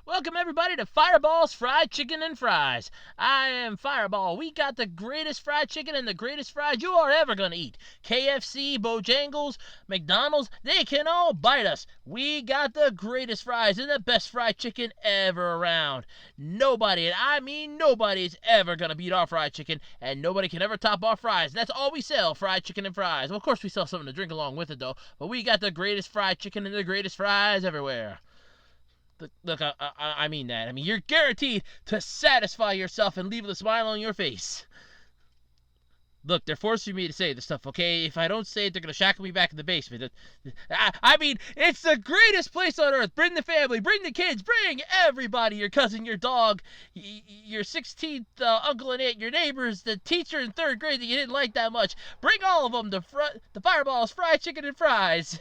Welcome everybody to Fireball's Fried Chicken and Fries. I am Fireball. We got the greatest fried chicken and the greatest fries you are ever gonna eat. KFC, Bojangles, McDonald's, they can all bite us. We got the greatest fries and the best fried chicken ever around. Nobody, and I mean nobody, is ever gonna beat our fried chicken, and nobody can ever top our fries. That's all we sell, fried chicken and fries. Well, of course we sell something to drink along with it though, but we got the greatest fried chicken and the greatest fries everywhere. Look, I mean that. I mean, you're guaranteed to satisfy yourself and leave with a smile on your face. Look, they're forcing me to say this stuff, okay? If I don't say it, they're going to shackle me back in the basement. I mean, it's the greatest place on earth. Bring the family, bring the kids, bring everybody, your cousin, your dog, your 16th uncle and aunt, your neighbors, the teacher in 3rd grade that you didn't like that much. Bring all of them to the Fireball's Fried Chicken and Fries.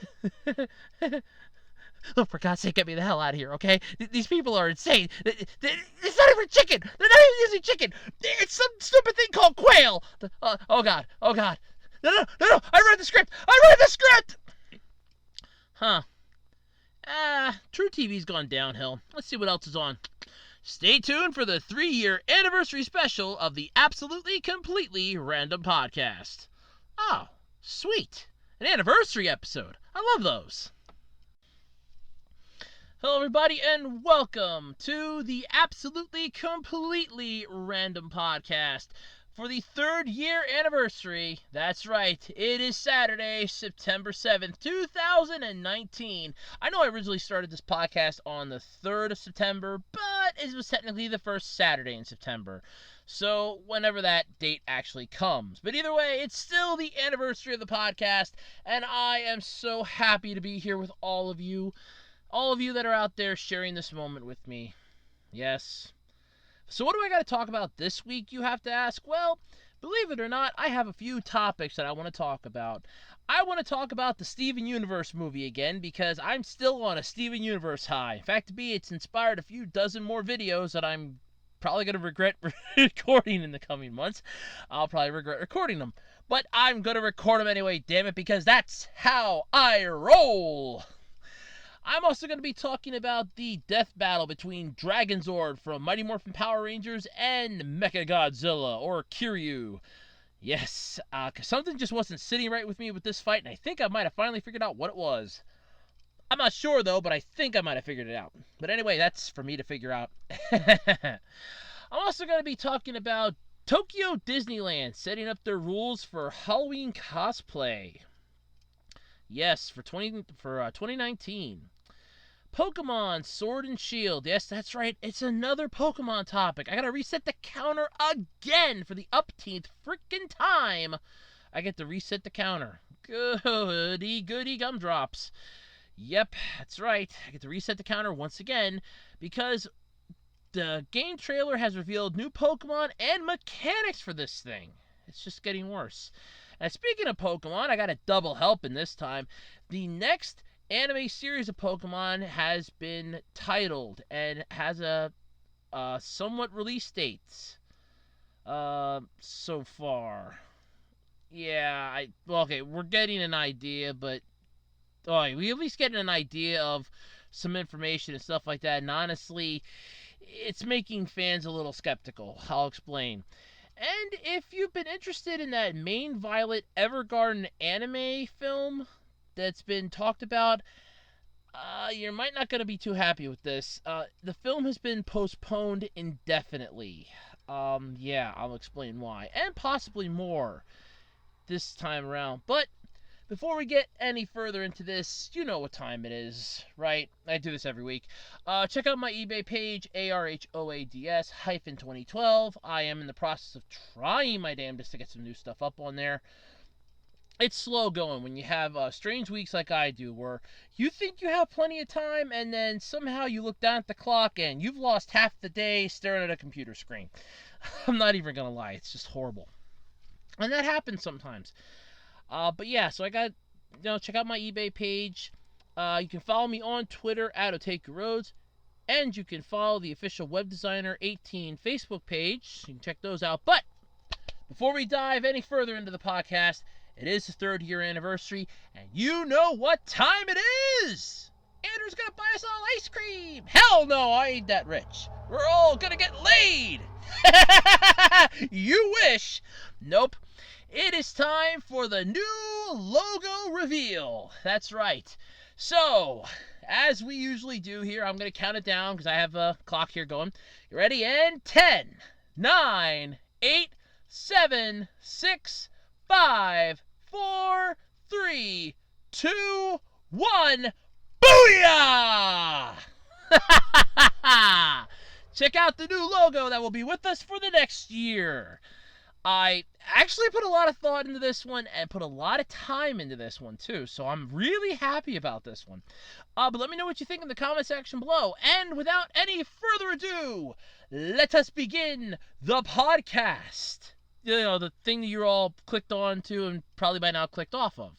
Look, for God's sake, get me the hell out of here, okay? These people are insane. It's not even chicken. They're not even using chicken. It's some stupid thing called quail. Oh, God. No. I read the script. Huh. True TV's gone downhill. Let's see what else is on. Stay tuned for the 3-year anniversary special of the Absolutely Completely Random Podcast. Oh, sweet. An anniversary episode. I love those. Hello everybody and welcome to the Absolutely Completely Random Podcast for the 3rd year anniversary. That's right, it is Saturday, September 7th, 2019. I know I originally started this podcast on the 3rd of September, but it was technically the first Saturday in September. So whenever that date actually comes. But either way, it's still the anniversary of the podcast, and I am so happy to be here with all of you. All of you that are out there sharing this moment with me. Yes. So what do I got to talk about this week, you have to ask? Well, believe it or not, I have a few topics that I want to talk about. I want to talk about the Steven Universe movie again because I'm still on a Steven Universe high. In fact, it's inspired a few dozen more videos that I'm probably going to regret recording in the coming months. I'll probably regret recording them. But I'm going to record them anyway, damn it, because that's how I roll. I'm also going to be talking about the death battle between Dragonzord from Mighty Morphin Power Rangers and MechaGodzilla, or Kiryu. Yes, because something just wasn't sitting right with me with this fight, and I think I might have finally figured out what it was. I'm not sure, though, but I think I might have figured it out. But anyway, that's for me to figure out. I'm also going to be talking about Tokyo Disneyland setting up their rules for Halloween cosplay. Yes, for 2019. Pokemon Sword and Shield. Yes, that's right. It's another Pokemon topic. I gotta reset the counter again for the upteenth freaking time. I get to reset the counter. Goody gumdrops. Yep, that's right. I get to reset the counter once again because the game trailer has revealed new Pokemon and mechanics for this thing. It's just getting worse. And speaking of Pokemon, I got a double helping this time. The next anime series of Pokemon has been titled and has a somewhat release date so far. Yeah, okay, we're getting an idea, but we at least getting an idea of some information and stuff like that. And honestly, it's making fans a little skeptical. I'll explain. And if you've been interested in that main Violet Evergarden anime film that's been talked about, you might not going to be too happy with this. The film has been postponed indefinitely. Yeah, I'll explain why. And possibly more this time around. But before we get any further into this, you know what time it is, right? I do this every week. Check out my eBay page, ARHOADS-2012. I am in the process of trying my damnedest to get some new stuff up on there. It's slow going when you have strange weeks like I do, where you think you have plenty of time, and then somehow you look down at the clock and you've lost half the day staring at a computer screen. I'm not even going to lie, it's just horrible. And that happens sometimes. But yeah, so I got, check out my eBay page. You can follow me on Twitter at OtakuRoads, and you can follow the official Web Designer 18 Facebook page. You can check those out. But before we dive any further into the podcast, it is the 3rd year anniversary, and you know what time it is! Andrew's gonna buy us all ice cream! Hell hell no, I ain't that rich. We're all gonna get laid. You wish. Nope. It is time for the new logo reveal. That's right. So, as we usually do here, I'm going to count it down because I have a clock here going. You ready? And 10, 9, 8, 7, 6, 5, 4, 3, 2, 1. Booyah! Check out the new logo that will be with us for the next year. I actually put a lot of thought into this one and put a lot of time into this one too, so I'm really happy about this one. But let me know what you think in the comment section below. And without any further ado, let us begin the podcast. You know, the thing that you're all clicked on to and probably by now clicked off of.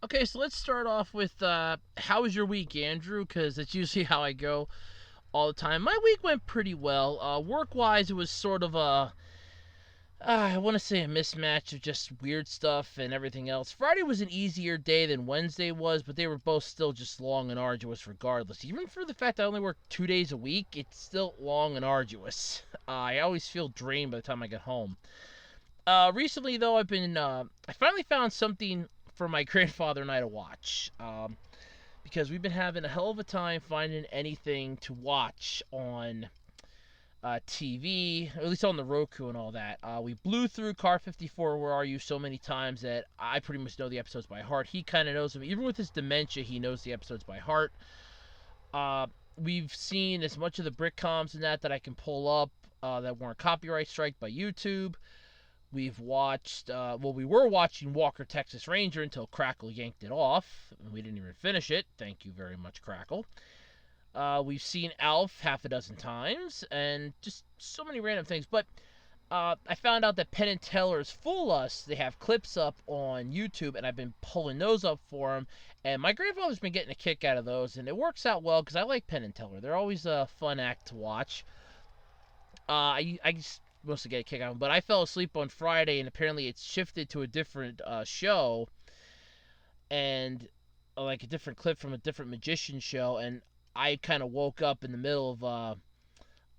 Okay, so let's start off with how was your week, Andrew? Because that's usually how I go all the time. My week went pretty well. Work-wise, it was sort of I want to say a mismatch of just weird stuff and everything else. Friday was an easier day than Wednesday was, but they were both still just long and arduous regardless. Even for the fact I only work 2 days a week, it's still long and arduous. I always feel drained by the time I get home. Recently, though, I finally found something for my grandfather and I to watch. Because we've been having a hell of a time finding anything to watch on TV, or at least on the Roku and all that. We blew through Car 54, Where Are You so many times that I pretty much know the episodes by heart. He kind of knows them. Even with his dementia, he knows the episodes by heart. We've seen as much of the Britcoms and that I can pull up that weren't copyright striked by YouTube. We've watched, we were watching Walker, Texas Ranger until Crackle yanked it off. And we didn't even finish it. Thank you very much, Crackle. We've seen Alf half a dozen times, and just so many random things. But I found out that Penn and Teller's Fool Us, they have clips up on YouTube, and I've been pulling those up for them. And my grandfather's been getting a kick out of those, and it works out well because I like Penn and Teller. They're always a fun act to watch. I just mostly get a kick out of them, but I fell asleep on Friday, and apparently it's shifted to a different show, and like a different clip from a different magician show, and I kind of woke up in the middle of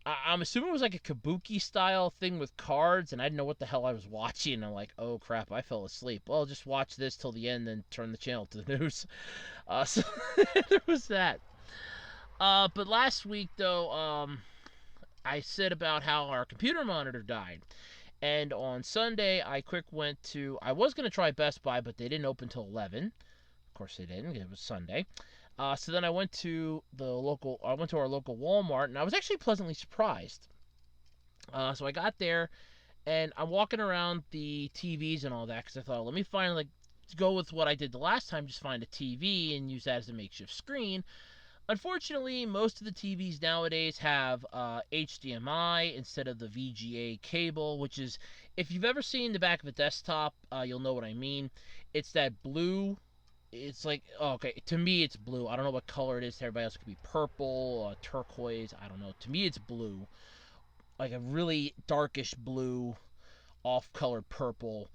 I'm assuming it was like a kabuki style thing with cards, and I didn't know what the hell I was watching. I'm like, oh crap, I fell asleep. Well, just watch this till the end, then turn the channel to the news. So there was that. But last week though, I said about how our computer monitor died. And on Sunday, I was going to try Best Buy, but they didn't open till 11. Of course they didn't, it was Sunday. So then I went to our local Walmart, and I was actually pleasantly surprised. So I got there, and I'm walking around the TVs and all that, because I thought, let me go with what I did the last time, just find a TV and use that as a makeshift screen. Unfortunately, most of the TVs nowadays have HDMI instead of the VGA cable, which is, if you've ever seen the back of a desktop, you'll know what I mean. It's that blue. It's like, okay, to me it's blue. I don't know what color it is to everybody else. It could be purple, turquoise, I don't know. To me it's blue. Like a really darkish blue, off-colored purple.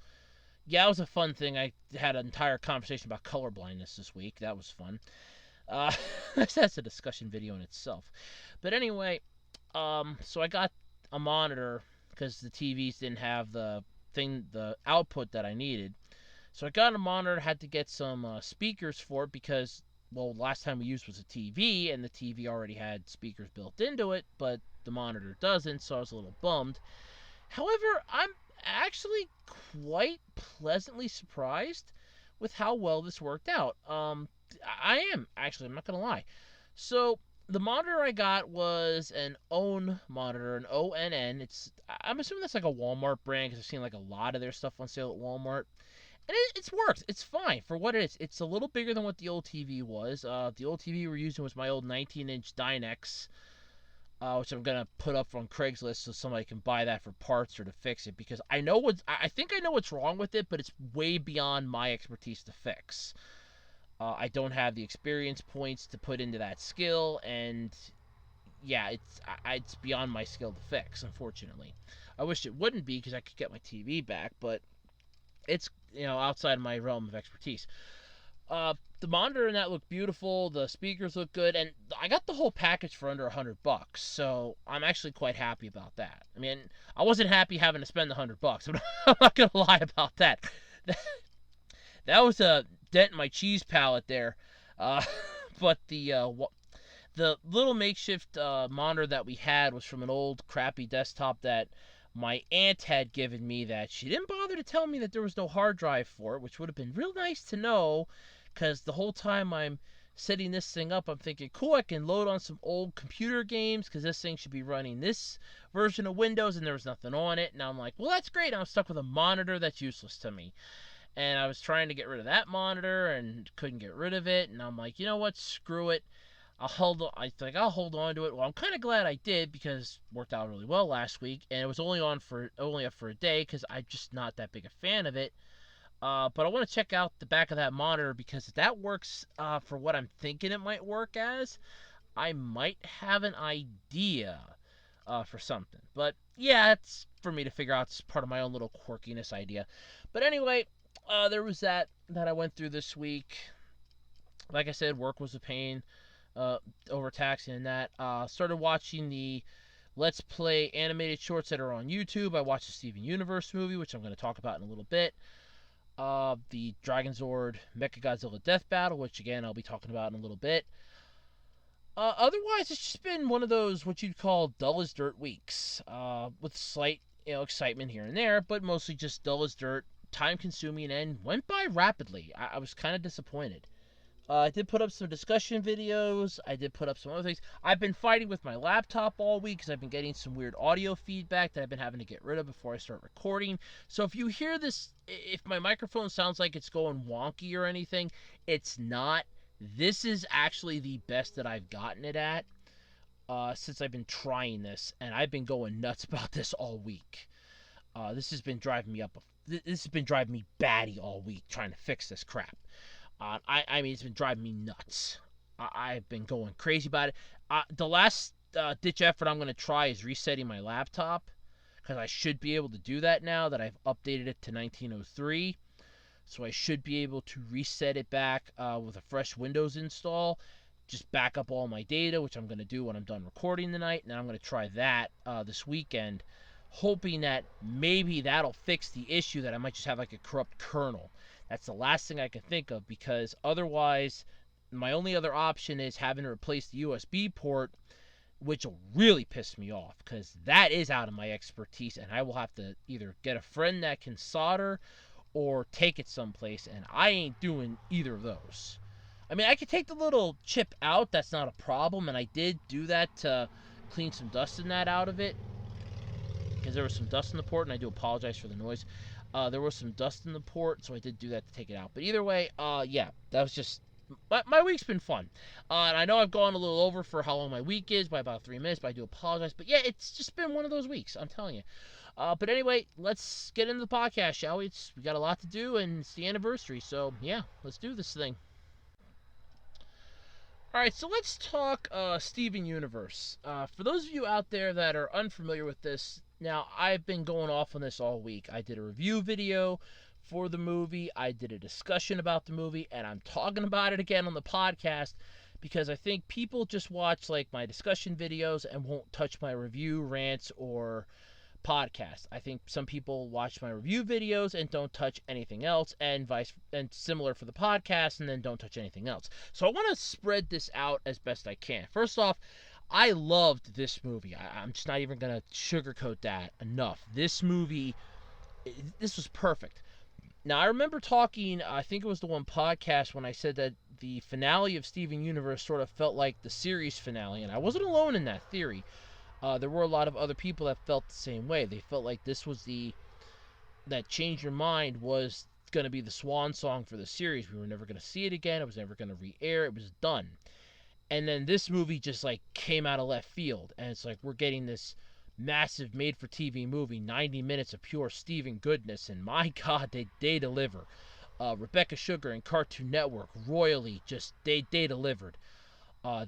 Yeah, it was a fun thing. I had an entire conversation about color blindness this week. That was fun. That's a discussion video in itself. But anyway, so I got a monitor because the TVs didn't have the output that I needed. So I got a monitor, had to get some speakers for it because, well, last time we used was a TV, and the TV already had speakers built into it, but the monitor doesn't, so I was a little bummed. However, I'm actually quite pleasantly surprised with how well this worked out. I am, actually, I'm not going to lie. So the monitor I got was an ONN monitor, an ONN. I'm assuming that's like a Walmart brand because I've seen like a lot of their stuff on sale at Walmart. And it's worked. It's fine for what it is. It's a little bigger than what the old TV was. The old TV we were using was my old 19-inch Dynex, which I'm going to put up on Craigslist so somebody can buy that for parts or to fix it. Because I think I know what's wrong with it, but it's way beyond my expertise to fix. I don't have the experience points to put into that skill, and yeah, it's beyond my skill to fix, unfortunately. I wish it wouldn't be because I could get my TV back, but it's outside my realm of expertise. The monitor in that looked beautiful. The speakers look good, and I got the whole package for under $100. So I'm actually quite happy about that. I mean, I wasn't happy having to spend the $100. I'm not gonna lie about that. That was a dent in my cheese palette there. Uh, but the little makeshift monitor that we had was from an old crappy desktop that my aunt had given me that she didn't bother to tell me that there was no hard drive for it, which would have been real nice to know, because the whole time I'm setting this thing up, I'm thinking, cool, I can load on some old computer games, because this thing should be running this version of Windows, and there was nothing on it. And I'm like, well, that's great. I'm stuck with a monitor that's useless to me. And I was trying to get rid of that monitor and couldn't get rid of it. And I'm like, you know what? Screw it. I'll hold on to it. Well, I'm kind of glad I did, because it worked out really well last week, and it was only up for a day because I'm just not that big a fan of it. But I want to check out the back of that monitor, because if that works for what I'm thinking it might work as, I might have an idea for something. But yeah, it's for me to figure out. It's part of my own little quirkiness idea. But anyway, there was that I went through this week. Like I said, work was a pain. Overtaxing and that. Started watching the Let's Play animated shorts that are on YouTube. I watched the Steven Universe movie, which I'm going to talk about in a little bit. The Dragonzord MechaGodzilla Death Battle, which again I'll be talking about in a little bit. Otherwise, it's just been one of those what you'd call dull as dirt weeks, with slight excitement here and there, but mostly just dull as dirt, time consuming, and went by rapidly. I was kind of disappointed. I did put up some discussion videos. I did put up some other things. I've been fighting with my laptop all week because I've been getting some weird audio feedback that I've been having to get rid of before I start recording. So if you hear this, if my microphone sounds like it's going wonky or anything, it's not. This is actually the best that I've gotten it at since I've been trying this, and I've been going nuts about this all week. This has been driving me up. This has been driving me batty all week trying to fix this crap. I mean, it's been driving me nuts. I've been going crazy about it. The last ditch effort I'm going to try is resetting my laptop, because I should be able to do that now that I've updated it to 1903. So I should be able to reset it back with a fresh Windows install. Just back up all my data, which I'm going to do when I'm done recording tonight. And I'm going to try that this weekend, hoping that maybe that'll fix the issue that I might just have like a corrupt kernel. That's the last thing I can think of, because otherwise my only other option is having to replace the USB port, which will really piss me off, because that is out of my expertise, and I will have to either get a friend that can solder or take it someplace, and I ain't doing either of those. I mean, I could take the little chip out, that's not a problem, and I did do that to clean some dust in that out of it, because there was some dust in the port, and I do apologize for the noise. There was some dust in the port, so I did do that to take it out. But either way, yeah, that was just... My week's been fun. And I know I've gone a little over for how long my week is by about 3 minutes, but I do apologize. But yeah, it's just been one of those weeks, I'm telling you. But anyway, let's get into the podcast, shall we? We got a lot to do, and it's the anniversary. So yeah, let's do this thing. Alright, so let's talk Steven Universe. For those of you out there that are unfamiliar with this, now I've been going off on this all week. I did a review video for the movie, I did a discussion about the movie, and I'm talking about it again on the podcast because I think people just watch like my discussion videos and won't touch my review, rants, or podcast. I think some people watch my review videos and don't touch anything else, and similar for the podcast, and then don't touch anything else. So I want to spread this out as best I can. First off, I loved this movie. I'm just not even going to sugarcoat that enough. This movie, this was perfect. Now, I remember talking, I think it was the one podcast, when I said that the finale of Steven Universe sort of felt like the series finale, and I wasn't alone in that theory. There were a lot of other people that felt the same way. They felt like this was that Change Your Mind was going to be the swan song for the series. We were never going to see it again. It was never going to re-air. It was done. And then this movie just like came out of left field, and it's like we're getting this massive made-for-TV movie, 90 minutes of pure Steven goodness, and my God, they deliver. Rebecca Sugar and Cartoon Network royally they delivered.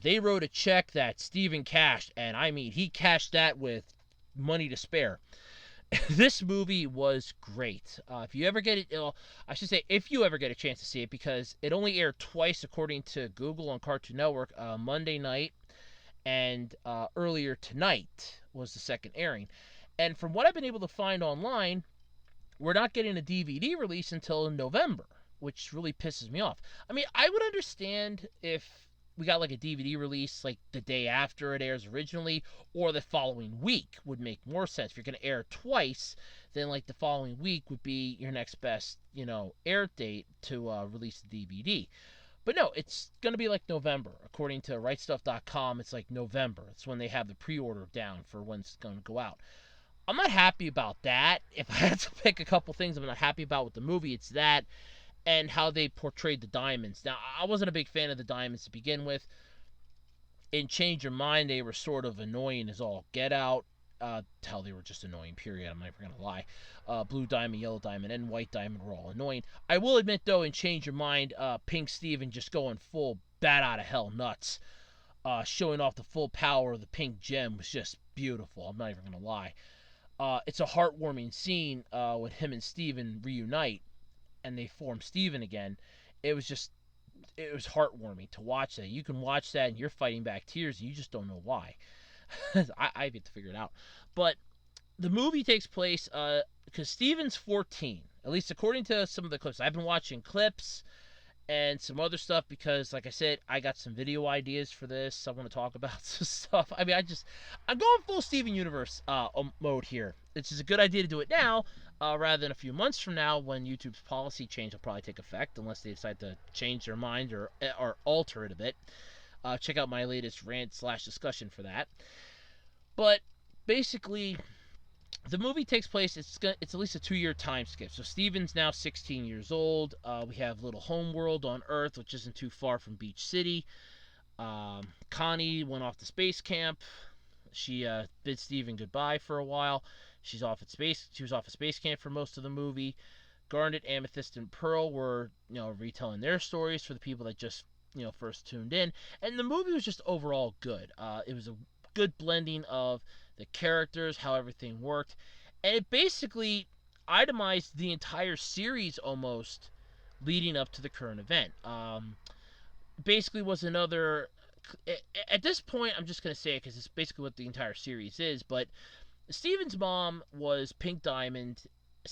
They wrote a check that Steven cashed, and I mean, he cashed that with money to spare. This movie was great. If you ever get it, I should say if you ever get a chance to see it, because it only aired twice according to Google on Cartoon Network. Monday night and earlier tonight was the second airing. And from what I've been able to find online, we're not getting a DVD release until November, which really pisses me off. I mean, I would understand if we got like a DVD release like the day after it airs originally, or the following week would make more sense. If you're going to air twice, then like the following week would be your next best, air date to release the DVD. But no, it's going to be like November. According to rightstuff.com, it's like November. It's when they have the pre-order down for when it's going to go out. I'm not happy about that. If I had to pick a couple things I'm not happy about with the movie, it's that and how they portrayed the diamonds. Now, I wasn't a big fan of the diamonds to begin with. In Change Your Mind, they were sort of annoying as all get out. Hell, they were just annoying, period. I'm never going to lie. Blue Diamond, Yellow Diamond, and White Diamond were all annoying. I will admit, though, in Change Your Mind, Pink Steven just going full bat out of hell nuts. Showing off the full power of the pink gem was just beautiful. I'm not even going to lie. It's a heartwarming scene when him and Steven reunite and they form Steven again. It was heartwarming to watch that. You can watch that and you're fighting back tears and you just don't know why. I've yet to figure it out. But the movie takes place because Steven's 14, at least according to some of the clips. I've been watching clips and some other stuff because, like I said, I got some video ideas for this. I want to talk about some stuff. I mean, I'm going full Steven Universe mode here. It's just a good idea to do it now rather than a few months from now when YouTube's policy change will probably take effect, unless they decide to change their mind or alter it a bit. Check out my latest rant/discussion for that. But basically, the movie takes place, it's at least a 2-year time skip. So Steven's now 16 years old. We have little homeworld on Earth, which isn't too far from Beach City. Connie went off to space camp. She bid Steven goodbye for a while. She was off at space camp for most of the movie. Garnet, Amethyst, and Pearl were, retelling their stories for the people that just, first tuned in. And the movie was just overall good. It was a good blending of the characters, how everything worked, and it basically itemized the entire series almost leading up to the current event. Basically was another, at this point I'm just going to say it because it's basically what the entire series is, but Steven's mom was Pink Diamond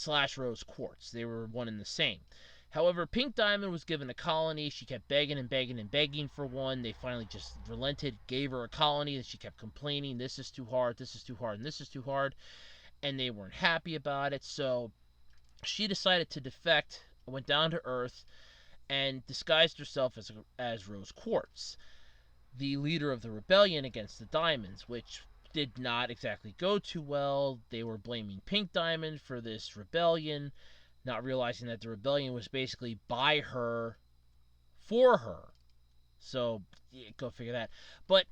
/ Rose Quartz. They were one and the same. However, Pink Diamond was given a colony. She kept begging and begging and begging for one. They finally just relented, gave her a colony, and she kept complaining, this is too hard, this is too hard, and this is too hard. And they weren't happy about it, so she decided to defect, went down to Earth, and disguised herself as Rose Quartz, the leader of the rebellion against the Diamonds, which did not exactly go too well. They were blaming Pink Diamond for this rebellion, not realizing that the rebellion was basically by her, for her. So, yeah, go figure that. But,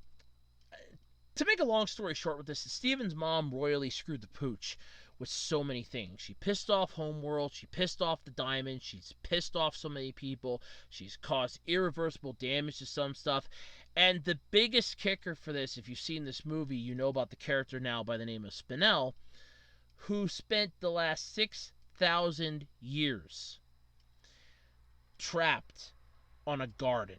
to make a long story short with this, Steven's mom royally screwed the pooch with so many things. She pissed off Homeworld, she pissed off the Diamond, she's pissed off so many people, she's caused irreversible damage to some stuff. And the biggest kicker for this, if you've seen this movie, you know about the character now by the name of Spinel, who spent the last 6,000 years trapped on a garden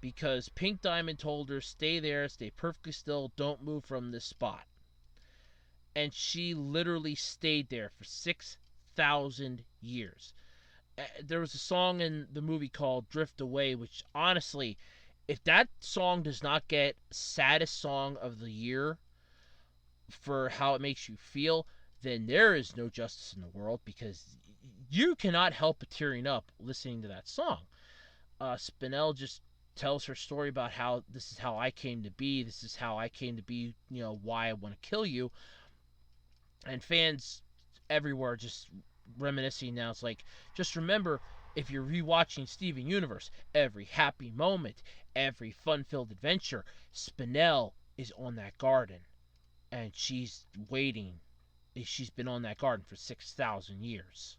because Pink Diamond told her, stay there, stay perfectly still, don't move from this spot. And she literally stayed there for 6,000 years. There was a song in the movie called Drift Away, which honestly, if that song does not get saddest song of the year for how it makes you feel, then there is no justice in the world, because you cannot help but tearing up listening to that song. Spinel just tells her story about how this is how I came to be, this is how I came to be, why I want to kill you. And fans everywhere just reminiscing now. It's like, just remember, if you're rewatching Steven Universe, every happy moment, every fun-filled adventure, Spinel is on that garden. And she's waiting. She's been on that garden for 6,000 years.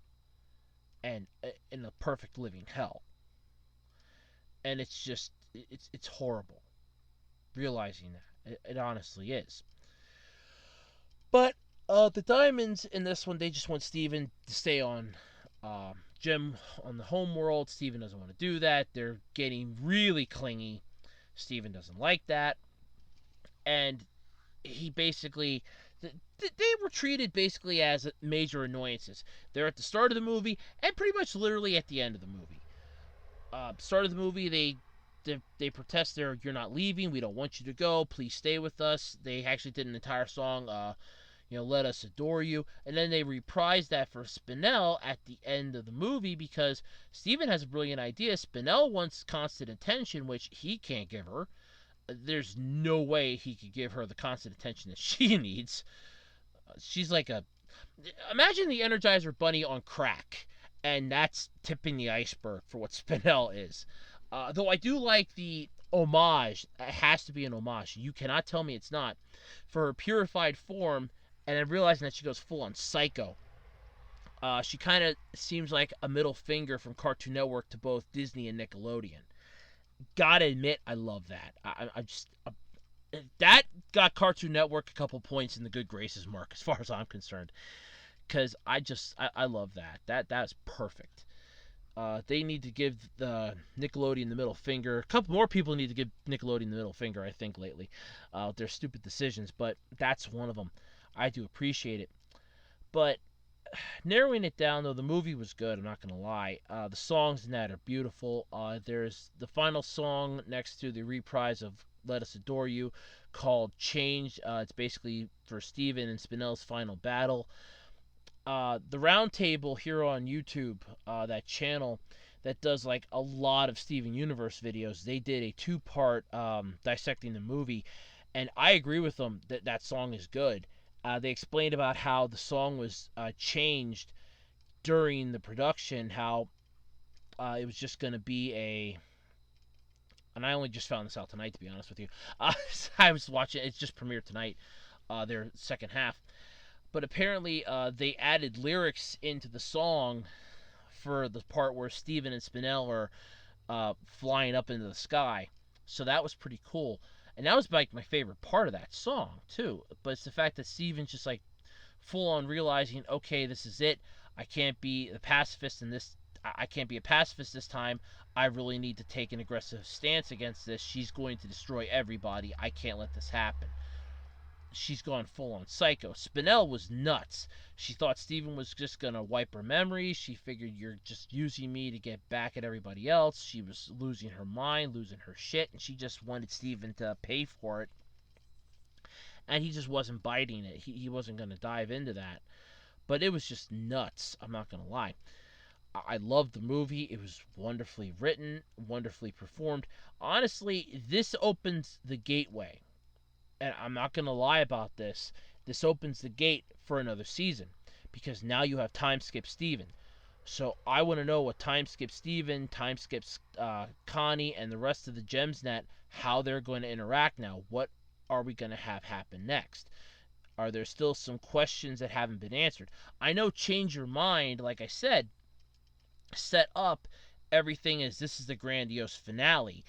And in a perfect living hell. And it's just, it's horrible. Realizing that. It honestly is. But The Diamonds in this one, they just want Steven to stay on Jim on the home world. Steven doesn't want to do that. They're getting really clingy. Steven doesn't like that. And he basically, they were treated basically as major annoyances. They're at the start of the movie and pretty much literally at the end of the movie. Start of the movie, they protest you're not leaving, we don't want you to go, please stay with us. They actually did an entire song, let us adore you. And then they reprised that for Spinell at the end of the movie because Steven has a brilliant idea. Spinell wants constant attention, which he can't give her. There's no way he could give her the constant attention that she needs. She's like imagine the Energizer Bunny on crack, and that's tipping the iceberg for what Spinell is. Though I do like the homage. It has to be an homage. You cannot tell me it's not. For her purified form, and then realizing that she goes full on psycho. She kind of seems like a middle finger from Cartoon Network to both Disney and Nickelodeon. Gotta admit, I love that. That got Cartoon Network a couple points in the good graces mark as far as I'm concerned. Because I love that. That's perfect. They need to give the Nickelodeon the middle finger. A couple more people need to give Nickelodeon the middle finger, I think, lately. Their stupid decisions, but that's one of them. I do appreciate it. But narrowing it down, though, the movie was good. I'm not going to lie. The songs in that are beautiful. There's the final song next to the reprise of Let Us Adore You called Change. It's basically for Steven and Spinell's final battle. The Roundtable here on YouTube, that channel that does like a lot of Steven Universe videos, they did a 2-part dissecting the movie, and I agree with them that that song is good. They explained about how the song was changed during the production, how it was just going to be and I only just found this out tonight, to be honest with you. I was watching, it's just premiered tonight, their second half. But apparently they added lyrics into the song for the part where Steven and Spinell are flying up into the sky. So that was pretty cool. And that was like my favorite part of that song, too. But it's the fact that Steven's just like full on realizing, okay, this is it. I can't be the pacifist in this. I can't be a pacifist this time. I really need to take an aggressive stance against this. She's going to destroy everybody. I can't let this happen. She's gone full on psycho. Spinell was nuts. She thought Steven was just going to wipe her memory. She figured you're just using me to get back at everybody else. She was losing her mind, losing her shit, and she just wanted Steven to pay for it. And he just wasn't biting it. He wasn't going to dive into that. But it was just nuts. I'm not going to lie. I loved the movie. It was wonderfully written, wonderfully performed. Honestly, this opens the gateway. And I'm not going to lie about this. This opens the gate for another season. Because now you have Time Skip Steven. So I want to know what Time Skip Steven, Time Skip Connie, and the rest of the GemsNet, how they're going to interact now. What are we going to have happen next? Are there still some questions that haven't been answered? I know Change Your Mind, like I said, set up everything as this is the grandiose finale.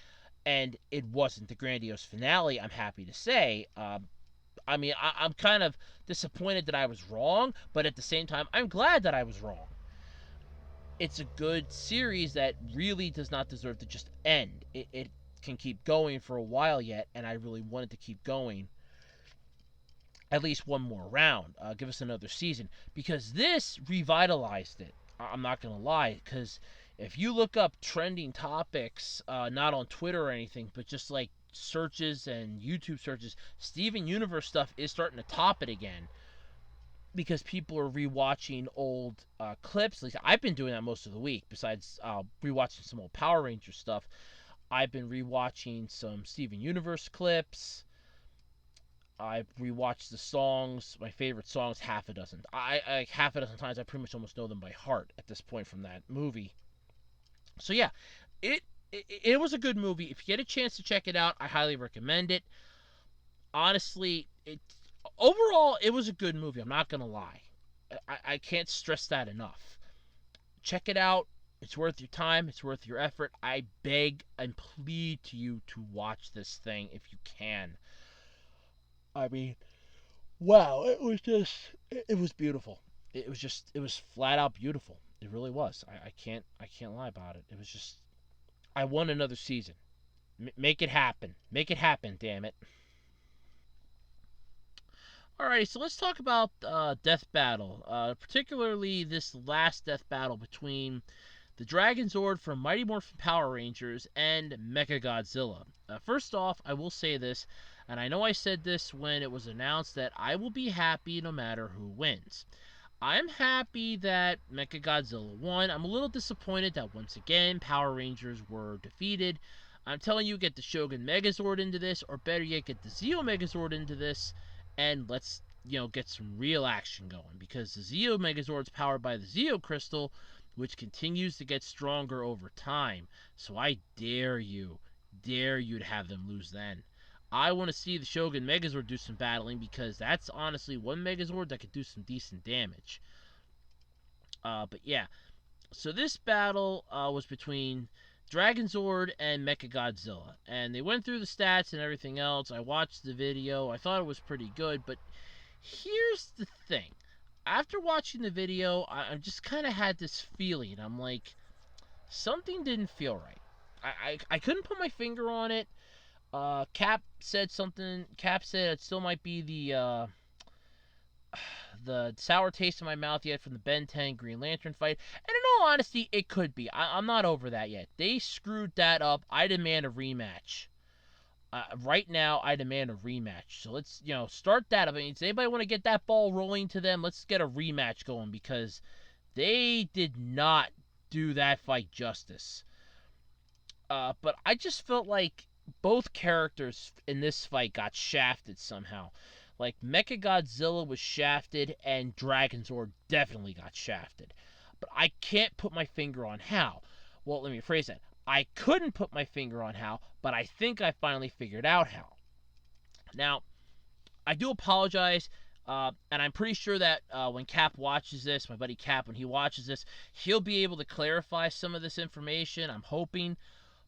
And it wasn't the grandiose finale, I'm happy to say. I'm kind of disappointed that I was wrong, but at the same time, I'm glad that I was wrong. It's a good series that really does not deserve to just end. It can keep going for a while yet, and I really wanted to keep going at least one more round. Give us another season, because this revitalized it. I'm not going to lie, because if you look up trending topics, not on Twitter or anything, but just like searches and YouTube searches, Steven Universe stuff is starting to top it again. Because people are rewatching old clips. At least I've been doing that most of the week. Besides rewatching some old Power Rangers stuff, I've been rewatching some Steven Universe clips. I've rewatched the songs, my favorite songs, half a dozen. Half a dozen times. I pretty much almost know them by heart at this point from that movie. So yeah, it was a good movie. If you get a chance to check it out, I highly recommend it. Honestly, overall, it was a good movie. I'm not going to lie. I can't stress that enough. Check it out. It's worth your time. It's worth your effort. I beg and plead to you to watch this thing if you can. I mean, Wow, it was beautiful. It was flat out beautiful. It really was. I can't lie about it. It was just, I want another season. Make it happen. Make it happen, damn it. Alrighty, so let's talk about Death Battle. Particularly this last Death Battle between the Dragonzord from Mighty Morphin Power Rangers and MechaGodzilla. First off, I will say this, and I know I said this when it was announced, that I will be happy no matter who wins. I'm happy that MechaGodzilla won. I'm a little disappointed that once again Power Rangers were defeated. I'm telling you, get the Shogun Megazord into this, or better yet, get the Zeo Megazord into this, and let's get some real action going. Because the Zeo Megazord is powered by the Zeo Crystal, which continues to get stronger over time. So I dare you to have them lose then. I want to see the Shogun Megazord do some battling, because that's honestly one Megazord that could do some decent damage. But yeah, so this battle was between Dragonzord and Mechagodzilla, and they went through the stats and everything else. I watched the video. I thought it was pretty good, but here's the thing. After watching the video, I just kind of had this feeling. I'm like, something didn't feel right. I couldn't put my finger on it. Cap said something. Cap said it still might be the sour taste in my mouth yet from the Ben 10 Green Lantern fight. And in all honesty, it could be. I'm not over that yet. They screwed that up. I demand a rematch. Right now, I demand a rematch. So let's, start that. I mean, does anybody want to get that ball rolling to them? Let's get a rematch going, because they did not do that fight justice. But I just felt like both characters in this fight got shafted somehow. Like, Mechagodzilla was shafted, and Dragonzord definitely got shafted. But I can't put my finger on how. Well, let me rephrase that. I couldn't put my finger on how, but I think I finally figured out how. Now, I do apologize, and I'm pretty sure that when Cap watches this, my buddy Cap, when he watches this, he'll be able to clarify some of this information. I'm hoping.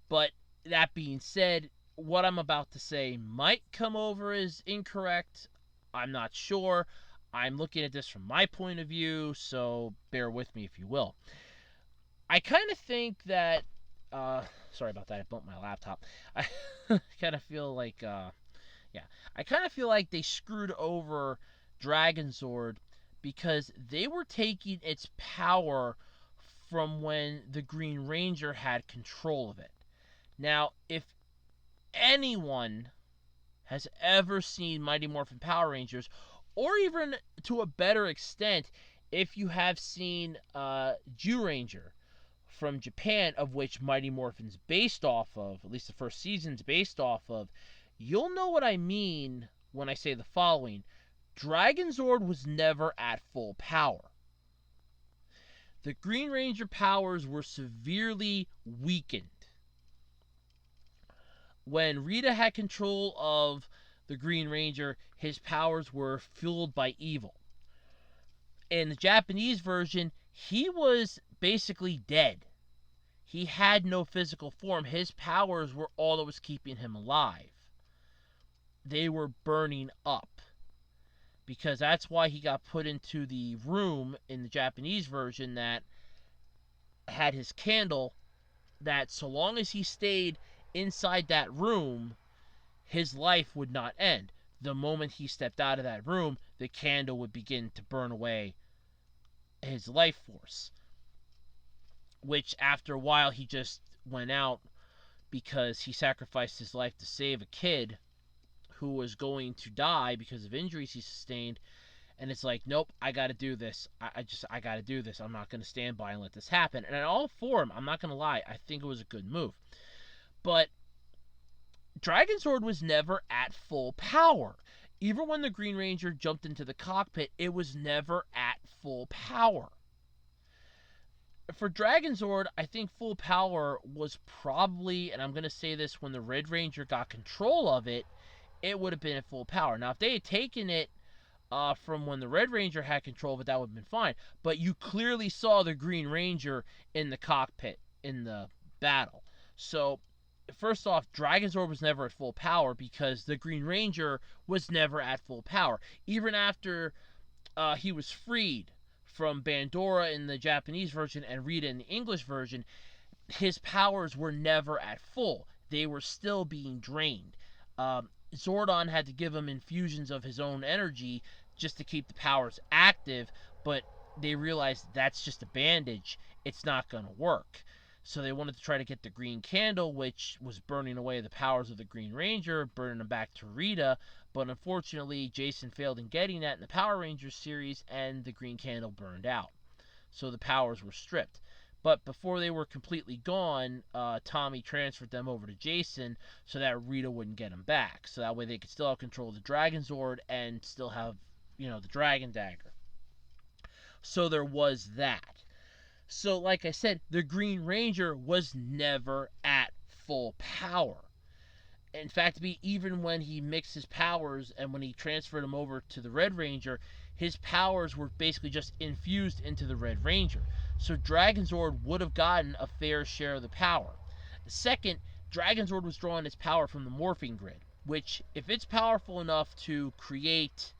But that being said, what I'm about to say might come over as incorrect. I'm not sure. I'm looking at this from my point of view, so bear with me if you will. I kind of think that, sorry about that, I bumped my laptop. I kind of feel like, I kind of feel like they screwed over Dragonzord, because they were taking its power from when the Green Ranger had control of it. Now, if anyone has ever seen Mighty Morphin Power Rangers, or even to a better extent, if you have seen Ranger from Japan, of which Mighty Morphin's based off of, at least the first season's based off of, you'll know what I mean when I say the following. Dragonzord was never at full power. The Green Ranger powers were severely weakened. When Rita had control of the Green Ranger, his powers were fueled by evil. In the Japanese version, he was basically dead. He had no physical form. His powers were all that was keeping him alive. They were burning up, because that's why he got put into the room in the Japanese version that had his candle, that so long as he stayed inside that room, his life would not end. The moment he stepped out of that room, the candle would begin to burn away his life force. Which, after a while, he just went out, because he sacrificed his life to save a kid who was going to die because of injuries he sustained. And it's like, nope, I gotta do this. I gotta do this. I'm not gonna stand by and let this happen. And I'm all for him. I'm not gonna lie. I think it was a good move. But Dragonzord was never at full power. Even when the Green Ranger jumped into the cockpit, it was never at full power. For Dragonzord, I think full power was probably, and I'm going to say this, when the Red Ranger got control of it, it would have been at full power. Now, if they had taken it from when the Red Ranger had control of it, that would have been fine. But you clearly saw the Green Ranger in the cockpit in the battle. So first off, Dragonzord was never at full power because the Green Ranger was never at full power. Even after he was freed from Bandora in the Japanese version and Rita in the English version, his powers were never at full. They were still being drained. Zordon had to give him infusions of his own energy just to keep the powers active, but they realized that's just a bandage. It's not going to work. So they wanted to try to get the Green Candle, which was burning away the powers of the Green Ranger, burning them back to Rita. But unfortunately, Jason failed in getting that in the Power Rangers series, and the Green Candle burned out. So the powers were stripped. But before they were completely gone, Tommy transferred them over to Jason so that Rita wouldn't get them back. So that way they could still have control of the Dragonzord and still have, the Dragon Dagger. So there was that. So like I said, the Green Ranger was never at full power. In fact, even when he mixed his powers and when he transferred them over to the Red Ranger, his powers were basically just infused into the Red Ranger. So Dragonzord would have gotten a fair share of the power. Second, Dragonzord was drawing its power from the morphing grid, which, if it's powerful enough to create,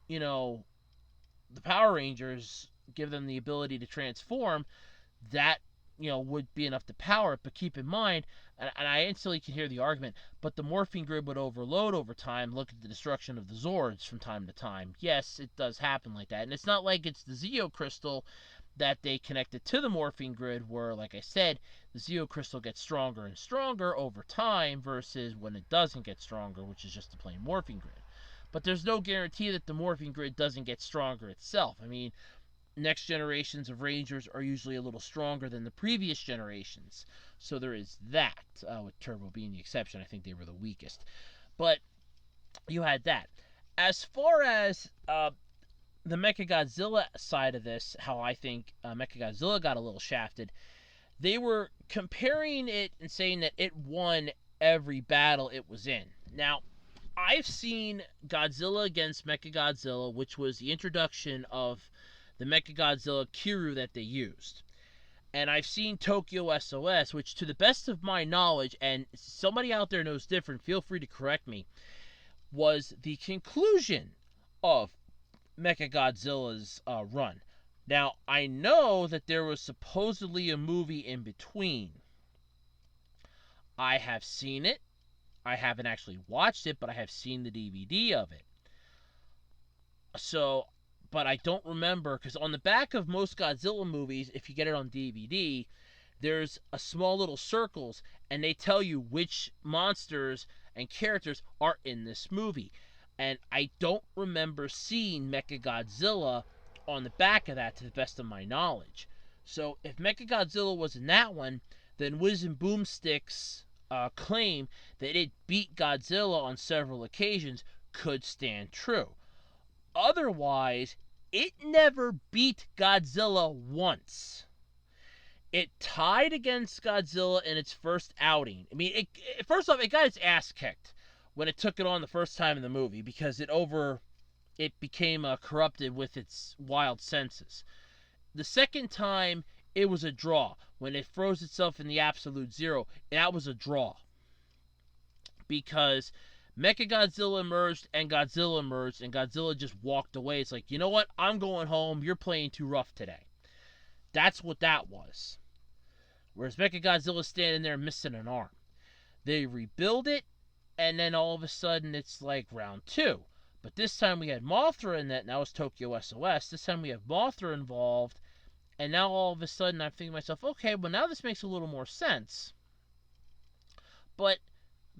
the Power Rangers, give them the ability to transform, that would be enough to power it. But keep in mind, and I instantly can hear the argument, but the morphing grid would overload over time. Look at the destruction of the Zords from time to time. Yes, it does happen like that. And it's not like it's the Zeo Crystal that they connected to the morphing grid where, like I said, the Zeo Crystal gets stronger and stronger over time versus when it doesn't get stronger, which is just the plain morphing grid. But there's no guarantee that the morphing grid doesn't get stronger itself. I mean, next generations of Rangers are usually a little stronger than the previous generations. So there is that, with Turbo being the exception. I think they were the weakest. But you had that. As far as the MechaGodzilla side of this, how I think MechaGodzilla got a little shafted, they were comparing it and saying that it won every battle it was in. Now, I've seen Godzilla against MechaGodzilla, which was the introduction of the MechaGodzilla Kiryu that they used. And I've seen Tokyo SOS, which to the best of my knowledge, and somebody out there knows different, feel free to correct me, was the conclusion of MechaGodzilla's run. Now, I know that there was supposedly a movie in between. I have seen it. I haven't actually watched it, but I have seen the DVD of it. So, but I don't remember, because on the back of most Godzilla movies, if you get it on DVD, there's a small little circles, and they tell you which monsters and characters are in this movie. And I don't remember seeing MechaGodzilla on the back of that, to the best of my knowledge. So if MechaGodzilla was in that one, then Wiz and Boomstick's claim that it beat Godzilla on several occasions could stand true. Otherwise, it never beat Godzilla once. It tied against Godzilla in its first outing. I mean, first off, it got its ass kicked when it took it on the first time in the movie because it became corrupted with its wild senses. The second time, it was a draw. When it froze itself in the absolute zero, that was a draw. Because MechaGodzilla emerged and Godzilla just walked away. It's like, you know what? I'm going home. You're playing too rough today. That's what that was. Whereas MechaGodzilla's standing there missing an arm. They rebuild it, and then all of a sudden it's like round two. But this time we had Mothra in that, and that was Tokyo SOS. This time we have Mothra involved, and now all of a sudden I'm thinking to myself, okay, well now this makes a little more sense. But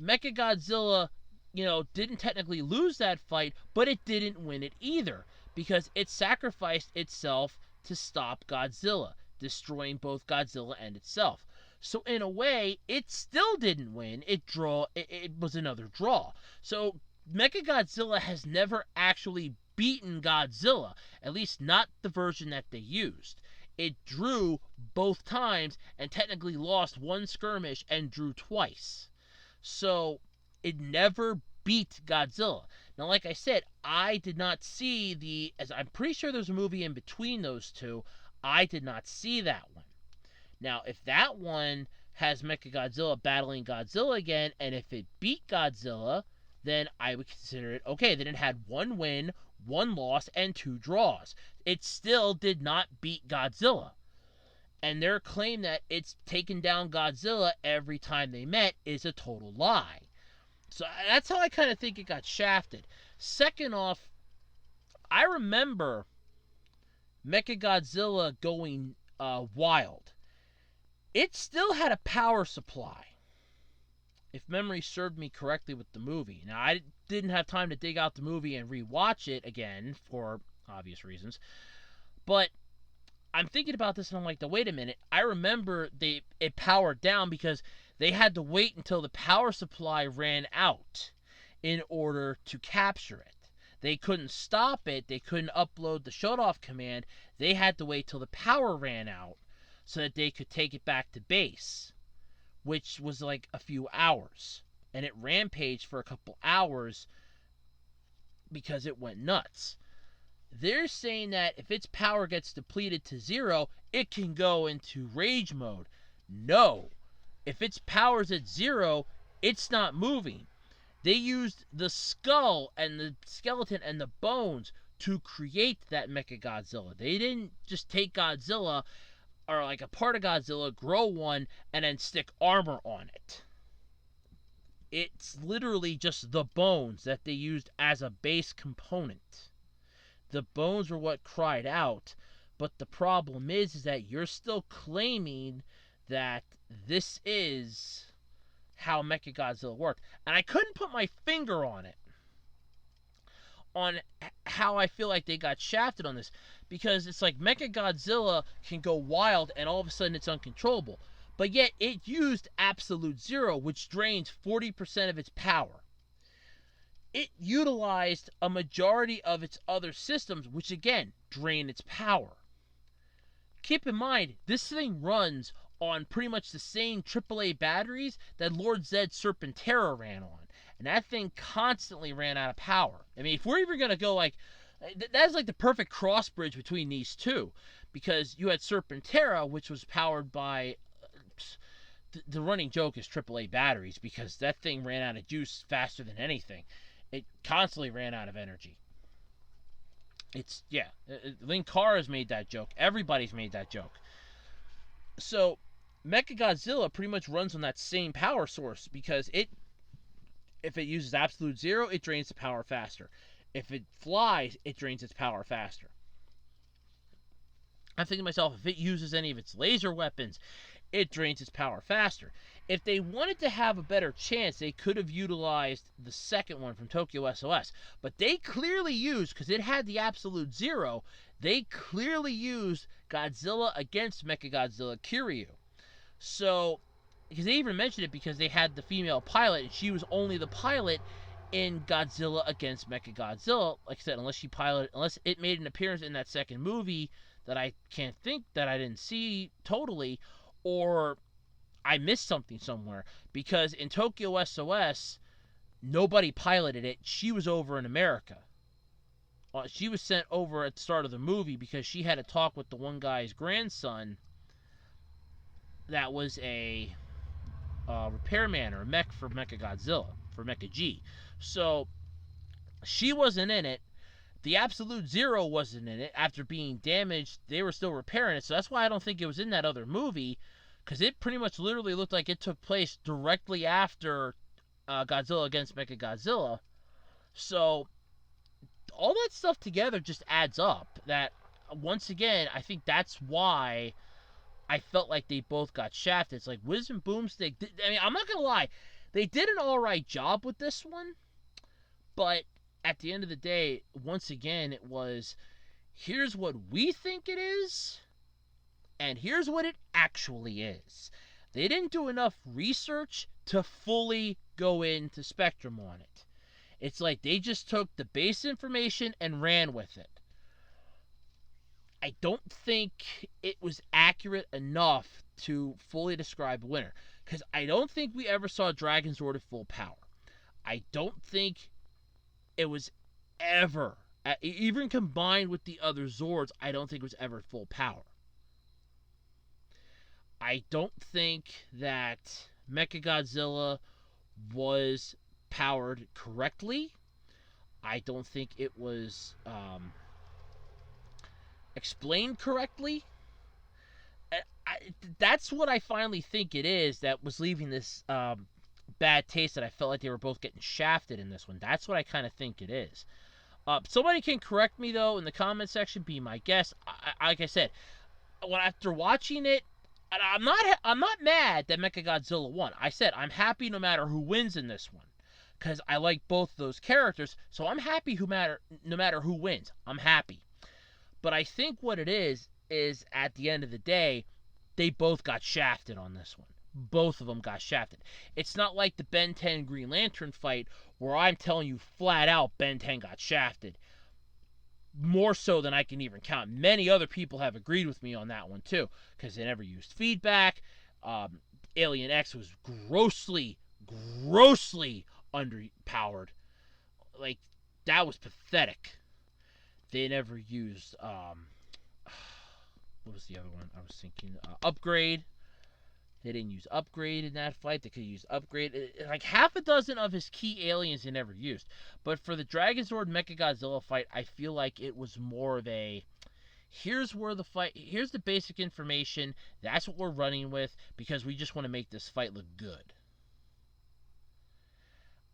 MechaGodzilla, didn't technically lose that fight, but it didn't win it either, because it sacrificed itself to stop Godzilla, destroying both Godzilla and itself. So in a way, it still didn't win. It was another draw. So MechaGodzilla has never actually beaten Godzilla, at least not the version that they used. It drew both times and technically lost one skirmish and drew twice. So it never beat Godzilla. Now, like I said, I did not see as I'm pretty sure there's a movie in between those two. I did not see that one. Now, if that one has MechaGodzilla battling Godzilla again, and if it beat Godzilla, then I would consider it okay. Then it had 1 win, 1 loss, and 2 draws. It still did not beat Godzilla. And their claim that it's taken down Godzilla every time they met is a total lie. So that's how I kind of think it got shafted. Second off, I remember MechaGodzilla going wild. It still had a power supply, if memory served me correctly with the movie. Now, I didn't have time to dig out the movie and rewatch it again for obvious reasons, but I'm thinking about this and I'm like, wait a minute. I remember it powered down because they had to wait until the power supply ran out in order to capture it. They couldn't stop it. They couldn't upload the shut-off command. They had to wait till the power ran out so that they could take it back to base, which was like a few hours. And it rampaged for a couple hours because it went nuts. They're saying that if its power gets depleted to 0, it can go into rage mode. No. If its power's at 0, it's not moving. They used the skull and the skeleton and the bones to create that MechaGodzilla. They didn't just take Godzilla or like a part of Godzilla, grow one, and then stick armor on it. It's literally just the bones that they used as a base component. The bones were what cried out, but the problem is that you're still claiming that this is how MechaGodzilla worked. And I couldn't put my finger on it, on how I feel like they got shafted on this, because it's like MechaGodzilla can go wild and all of a sudden it's uncontrollable, but yet it used absolute 0, which drains 40% of its power. It utilized a majority of its other systems, which again drain its power. Keep in mind, this thing runs on pretty much the same AAA batteries that Lord Zedd's Serpentera ran on. And that thing constantly ran out of power. I mean, if we're even going to go like, that's like the perfect cross bridge between these two. Because you had Serpentera, which was powered by, the running joke is AAA batteries, because that thing ran out of juice faster than anything. It constantly ran out of energy. It's, yeah, Linkara's made that joke. Everybody's made that joke. So, MechaGodzilla pretty much runs on that same power source, because if it uses absolute 0, it drains the power faster. If it flies, it drains its power faster. I'm thinking to myself, if it uses any of its laser weapons, it drains its power faster. If they wanted to have a better chance, they could have utilized the second one from Tokyo SOS. But they clearly used, because it had the absolute 0, they clearly used Godzilla against MechaGodzilla Kiryu. So, because they even mentioned it because they had the female pilot, and she was only the pilot in Godzilla against MechaGodzilla. Like I said, unless it made an appearance in that second movie that I can't think that I didn't see totally, or I missed something somewhere. Because in Tokyo SOS, nobody piloted it. She was over in America. She was sent over at the start of the movie because she had a talk with the one guy's grandson that was a repairman or a mech for MechaGodzilla, for Mecha G. So, she wasn't in it. The Absolute 0 wasn't in it. After being damaged, they were still repairing it. So that's why I don't think it was in that other movie, because it pretty much literally looked like it took place directly after Godzilla against MechaGodzilla. So, all that stuff together just adds up. That, once again, I think that's why I felt like they both got shafted. It's like Wiz and Boomstick. I mean, I'm not going to lie. They did an alright job with this one. But at the end of the day, once again, it was, here's what we think it is, and here's what it actually is. They didn't do enough research to fully go into Spectrum on it. It's like they just took the base information and ran with it. I don't think it was accurate enough to fully describe a winner, because I don't think we ever saw Dragonzord at full power. I don't think it was ever, even combined with the other Zords, I don't think it was ever full power. I don't think that MechaGodzilla was powered correctly. I don't think it was explained correctly. That's what I finally think it is that was leaving this bad taste, that I felt like they were both getting shafted in this one. That's what I kind of think it is. Somebody can correct me, though, in the comment section. Be my guest. Like I said, after watching it, I'm not mad that MechaGodzilla won. I said I'm happy no matter who wins in this one, because I like both those characters. So I'm happy no matter who wins. I'm happy. But I think what it is at the end of the day, they both got shafted on this one. Both of them got shafted. It's not like the Ben 10 Green Lantern fight where I'm telling you flat out Ben 10 got shafted. More so than I can even count. Many other people have agreed with me on that one too, because they never used feedback. Alien X was grossly underpowered. Like, that was pathetic. They never used what was the other one I was thinking? Upgrade. They didn't use Upgrade in that fight. They could use Upgrade. Like half a dozen of his key aliens they never used. But for the Dragonzord MechaGodzilla fight, I feel like it was more of a, here's the basic information. That's what we're running with because we just want to make this fight look good.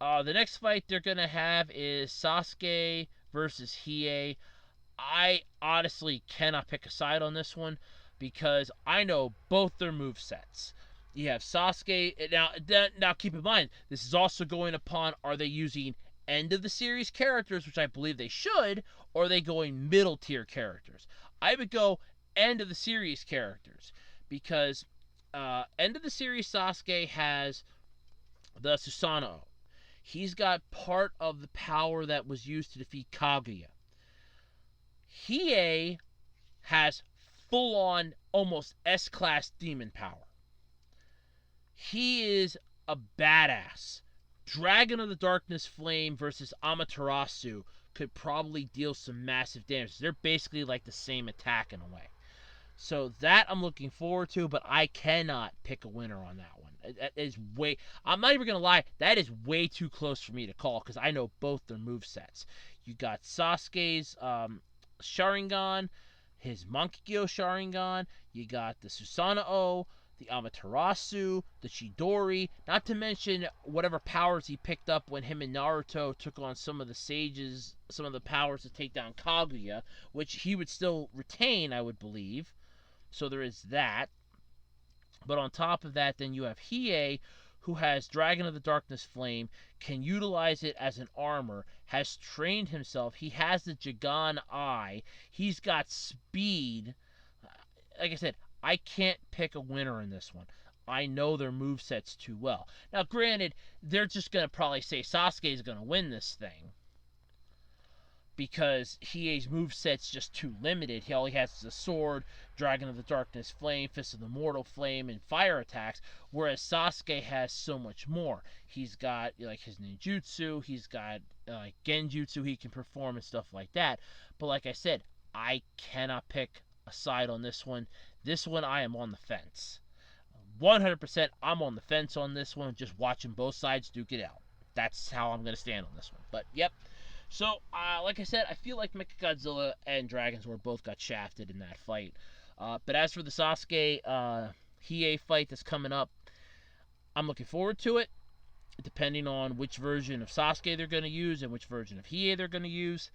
The next fight they're going to have is Sasuke versus Hiei. I honestly cannot pick a side on this one because I know both their movesets. You have Sasuke. Now keep in mind, this is also going upon, are they using end of the series characters, which I believe they should, or are they going middle tier characters? I would go end of the series characters because end of the series Sasuke has the Susanoo. He's got part of the power that was used to defeat Kaguya. Hiei has full-on, almost S-class demon power. He is a badass. Dragon of the Darkness Flame versus Amaterasu could probably deal some massive damage. They're basically like the same attack in a way. So that I'm looking forward to, but I cannot pick a winner on that one. That is I'm not even going to lie, that is way too close for me to call because I know both their movesets. You got Sasuke's Sharingan, his Monkey-Gyo Sharingan, you got the Susanoo, the Amaterasu, the Chidori, not to mention whatever powers he picked up when him and Naruto took on some of the sages, some of the powers to take down Kaguya, which he would still retain, I would believe. So there is that. But on top of that, then you have Hiei, who has Dragon of the Darkness Flame, can utilize it as an armor, has trained himself. He has the Jagan Eye. He's got speed. Like I said, I can't pick a winner in this one. I know their movesets too well. Now, granted, they're just going to probably say Sasuke is going to win this thing because Hiei's moveset's just too limited. All he has is a sword, Dragon of the Darkness Flame, Fist of the Mortal Flame, and fire attacks, whereas Sasuke has so much more. He's got like his ninjutsu, he's got genjutsu he can perform and stuff like that. But like I said, I cannot pick a side on this one. This one I am on the fence. 100% I'm on the fence on this one, just watching both sides duke it out. That's how I'm going to stand on this one. But yep. So, like I said, I feel like MechaGodzilla and Dragonzord both got shafted in that fight. But as for the Sasuke Hiei fight that's coming up, I'm looking forward to it, depending on which version of Sasuke they're going to use and which version of Hiei they're going to use.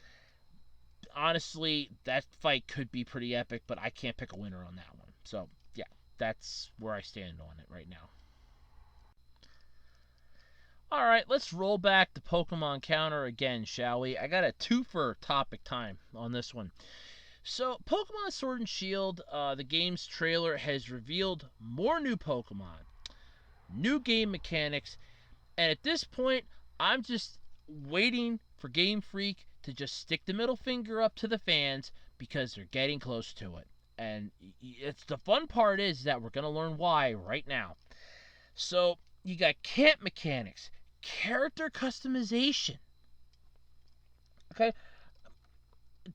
Honestly, that fight could be pretty epic, but I can't pick a winner on that one. So, yeah, that's where I stand on it right now. Alright, let's roll back the Pokemon counter again, shall we? I got a twofer topic time on this one. So, Pokemon Sword and Shield, the game's trailer has revealed more new Pokemon, new game mechanics, and at this point, I'm just waiting for Game Freak to just stick the middle finger up to the fans because they're getting close to it. And it's the fun part is that we're going to learn why right now. So, you got camp mechanics, character customization. Okay?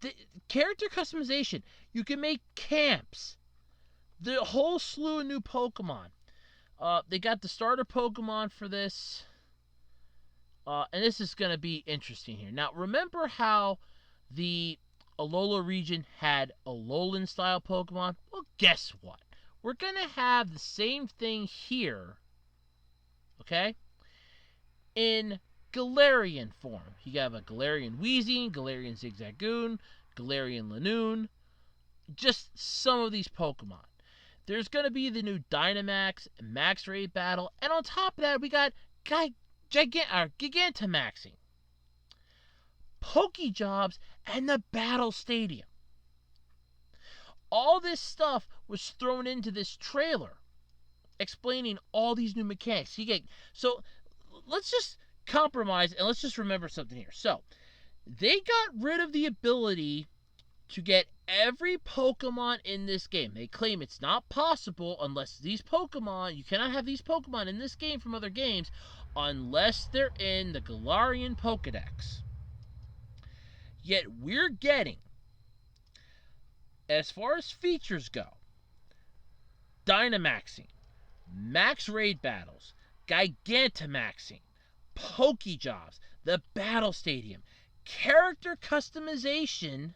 The character customization. You can make camps. The whole slew of new Pokemon. They got the starter Pokemon for this. And this is going to be interesting here. Now, remember how the Alola region had Alolan-style Pokemon? Well, guess what? We're going to have the same thing here, okay, in Galarian form. You have a Galarian Weezing, Galarian Zigzagoon, Galarian Lanoon, just some of these Pokemon. There's going to be the new Dynamax, Max Raid Battle, and on top of that, we got Gigantamaxing, Pokejobs, and the Battle Stadium. All this stuff was thrown into this trailer, explaining all these new mechanics. So let's just compromise and let's just remember something here. So they got rid of the ability to get every Pokemon in this game. They claim it's not possible unless these Pokemon, you cannot have these Pokemon in this game from other games unless they're in the Galarian Pokedex. Yet we're getting, as far as features go, Dynamaxing, Max Raid Battles, Gigantamaxing, Pokejobs, the Battle Stadium, character customization,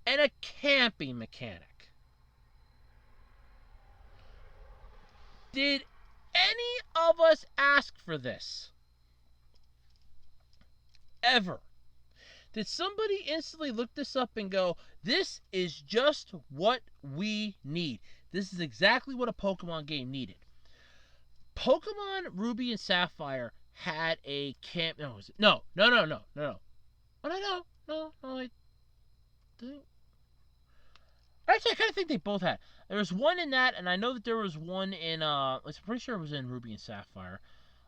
and a camping mechanic. Did any of us ask for this? Ever? Did somebody instantly look this up and go, this is just what we need? This is exactly what a Pokemon game needed. Pokemon Ruby and Sapphire had a camp. No. Oh, no. I think. Actually, I kind of think they both had. There was one in that, and I know that there was one in. I'm pretty sure it was in Ruby and Sapphire.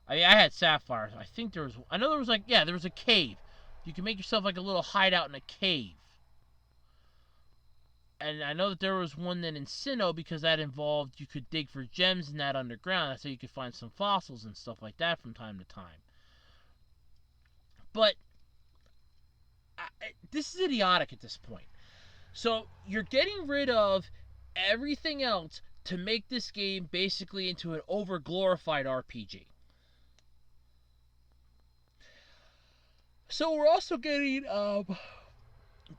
I mean, I had Sapphire. So I think there was. I know there was there was a cave. You can make yourself like a little hideout in a cave. And I know that there was one then in Sinnoh because that involved you could dig for gems in that underground. That's how you could find some fossils and stuff like that from time to time. But this is idiotic at this point. So you're getting rid of everything else to make this game basically into an over-glorified RPG. So we're also getting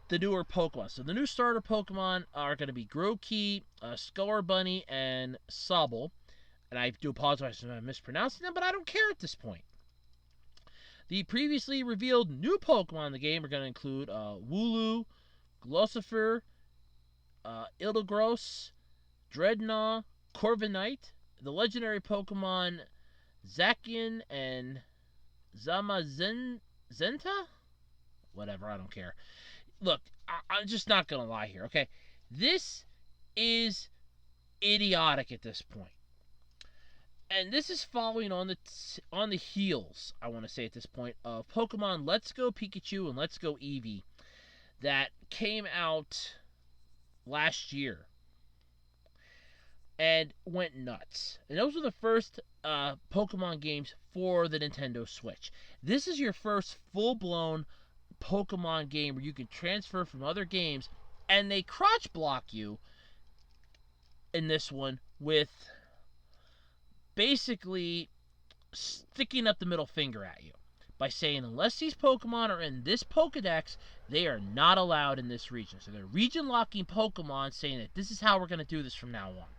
the newer Pokemon. So the new starter Pokemon are going to be Grookey, Scorbunny, and Sobble. And I do apologize if I'm mispronouncing them, but I don't care at this point. The previously revealed new Pokemon in the game are going to include Wooloo, Glossifer, Ildegross, Dreadnought, Corviknight, the legendary Pokemon Zacian and Zamazenta? Whatever, I don't care. Look, I'm just not going to lie here, okay? This is idiotic at this point. And this is following on the heels, I want to say at this point, of Pokemon Let's Go Pikachu and Let's Go Eevee that came out last year and went nuts. And those were the first Pokemon games for the Nintendo Switch. This is your first full-blown Pokemon game where you can transfer from other games, and they crotch block you in this one with basically sticking up the middle finger at you by saying unless these Pokemon are in this Pokedex, they are not allowed in this region. So they're region locking Pokemon, saying that this is how we're going to do this from now on.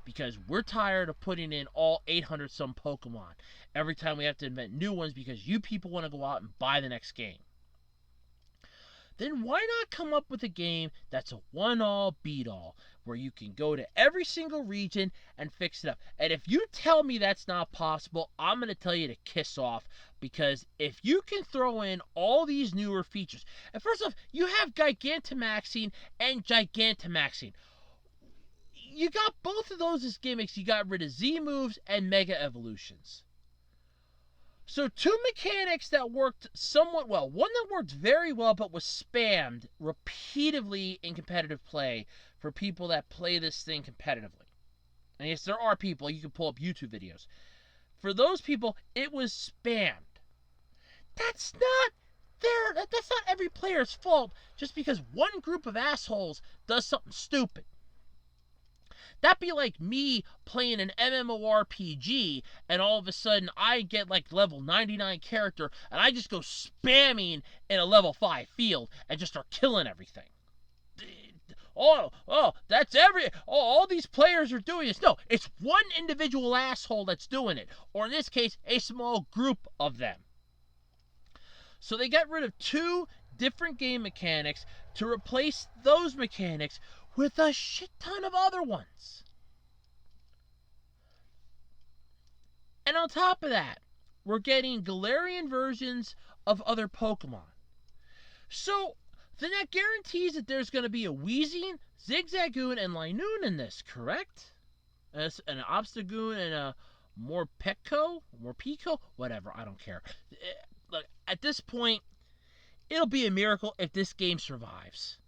Because we're tired of putting in all 800 some Pokemon every time we have to invent new ones because you people want to go out and buy the next game. Then why not come up with a game that's a one-all, beat-all, where you can go to every single region and fix it up? And if you tell me that's not possible, I'm going to tell you to kiss off, because if you can throw in all these newer features, and first off, you have Gigantamaxing and Gigantamaxing. You got both of those as gimmicks. You got rid of Z-moves and Mega Evolutions. So two mechanics that worked somewhat well. One that worked very well but was spammed repeatedly in competitive play for people that play this thing competitively. And yes, there are people, you can pull up YouTube videos. For those people, it was spammed. That's not every player's fault just because one group of assholes does something stupid. That'd be like me playing an MMORPG and all of a sudden I get like level 99 character and I just go spamming in a level 5 field and just start killing everything. That's all these players are doing this. No, it's one individual asshole that's doing it, or in this case, a small group of them. So they got rid of 2 different game mechanics to replace those mechanics with a shit ton of other ones. And on top of that, we're getting Galarian versions of other Pokemon. So then that guarantees that there's going to be a Weezing, Zigzagoon, and Linoon in this, correct? An Obstagoon and a Morpeko, whatever, I don't care. Look, at this point, it'll be a miracle if this game survives.